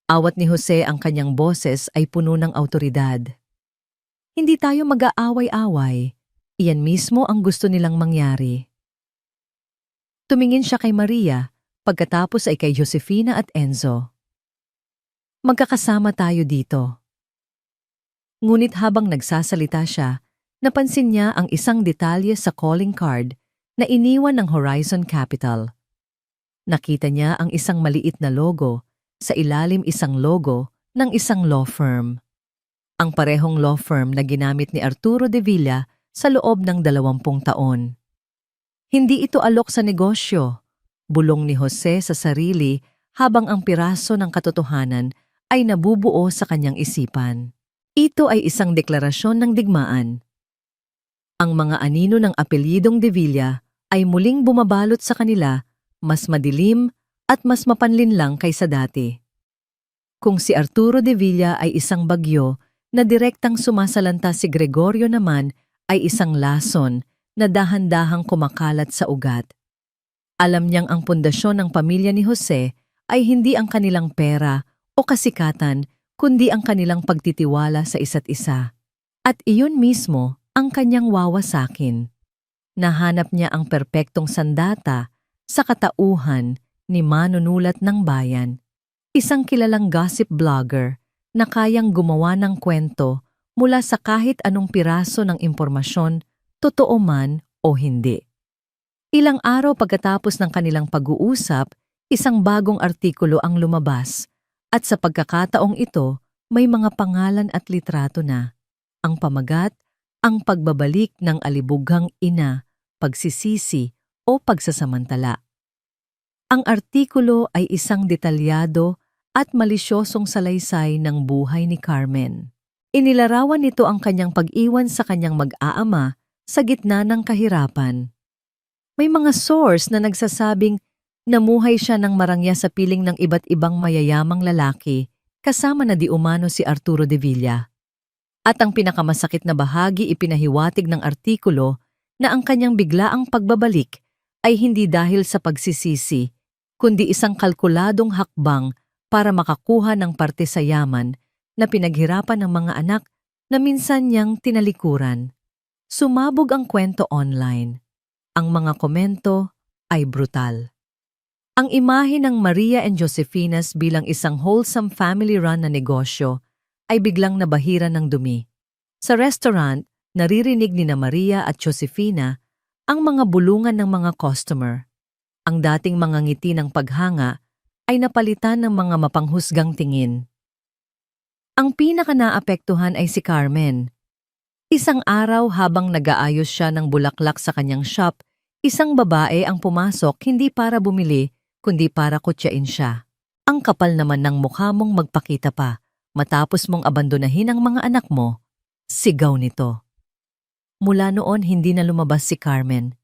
Awat ni Jose, ang kanyang boses ay puno ng awtoridad. Hindi tayo mag-aaway-away. Iyan mismo ang gusto nilang mangyari. Tumingin siya kay Maria, pagkatapos ay kay Josefina at Enzo. Magkakasama tayo dito. Ngunit habang nagsasalita siya, Napansin niya ang isang detalye sa calling card na iniwan ng Horizon Capital. Nakita niya ang isang maliit na logo, sa ilalim isang logo ng isang law firm. Ang parehong law firm na ginamit ni Arturo de Villa sa loob ng 20 taon. Hindi ito alok sa negosyo, bulong ni Jose sa sarili habang ang piraso ng katotohanan ay nabubuo sa kanyang isipan. Ito ay isang deklarasyon ng digmaan. Ang mga anino ng apelyidong de Villa ay muling bumabalot sa kanila, mas madilim at mas mapanlinlang kaysa dati. Kung si Arturo de Villa ay isang bagyo na direktang sumasalanta, si Gregorio naman ay isang lason na dahan-dahang kumakalat sa ugat. Alam niyang ang pundasyon ng pamilya ni Jose ay hindi ang kanilang pera o kasikatan, kundi ang kanilang pagtitiwala sa isa't isa. At iyon mismo ang kanyang wawasakin. Nahanap niya ang perpektong sandata sa katauhan ni manunulat ng bayan, isang kilalang gossip blogger na kayang gumawa ng kwento mula sa kahit anong piraso ng impormasyon, totoo man o hindi. Ilang araw pagkatapos ng kanilang pag-uusap, isang bagong artikulo ang lumabas, at sa pagkakataong ito, may mga pangalan at litrato na. Ang pamagat, ang pagbabalik ng alibughang ina, pagsisisi o pagsasamantala. Ang artikulo ay isang detalyado at malisyosong salaysay ng buhay ni Carmen. Inilarawan nito ang kanyang pag-iwan sa kanyang mag-aama sa gitna ng kahirapan. May mga source na nagsasabing namuhay siya ng marangya sa piling ng iba't ibang mayayamang lalaki, kasama na di umano si Arturo de Villa. At ang pinakamasakit na bahagi, ipinahiwatig ng artikulo na ang kanyang biglaang pagbabalik ay hindi dahil sa pagsisisi, kundi isang kalkuladong hakbang para makakuha ng parte sa yaman na pinaghirapan ng mga anak na minsan niyang tinalikuran. Sumabog ang kwento online. Ang mga komento ay brutal. Ang imahe ng Maria and Josefinas bilang isang wholesome family-run na negosyo ay biglang nabahira ng dumi. Sa restaurant, naririnig ni na Maria at Josefina ang mga bulungan ng mga customer. Ang dating mga ngiti ng paghanga ay napalitan ng mga mapanghusgang tingin. Ang pinaka-naapektuhan ay si Carmen. Isang araw habang nag-aayos siya ng bulaklak sa kanyang shop, isang babae ang pumasok hindi para bumili, kundi para kutyain siya. Ang kapal naman ng mukha mong magpakita pa, matapos mong abandonahin ang mga anak mo, sigaw nito. Mula noon hindi na lumabas si Carmen.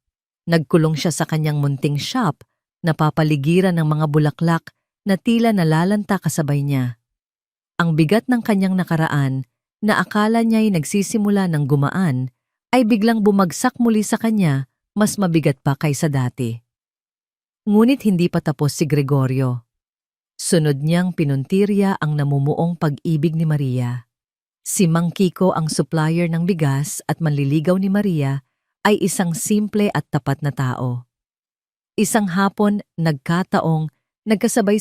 Nagkulong siya sa kanyang munting shop, napapaligiran ng mga bulaklak na tila nalalanta kasabay niya. Ang bigat ng kanyang nakaraan, na akala niya'y nagsisimula ng gumaan, ay biglang bumagsak muli sa kanya, mas mabigat pa kaysa dati. Ngunit hindi pa tapos si Gregorio. Sunod niyang pinuntirya ang namumuong pag-ibig ni Maria. Si Mang Kiko, ang supplier ng bigas at manliligaw ni Maria, ay isang simple at tapat na tao. Isang hapon, nagkataong nagkasabay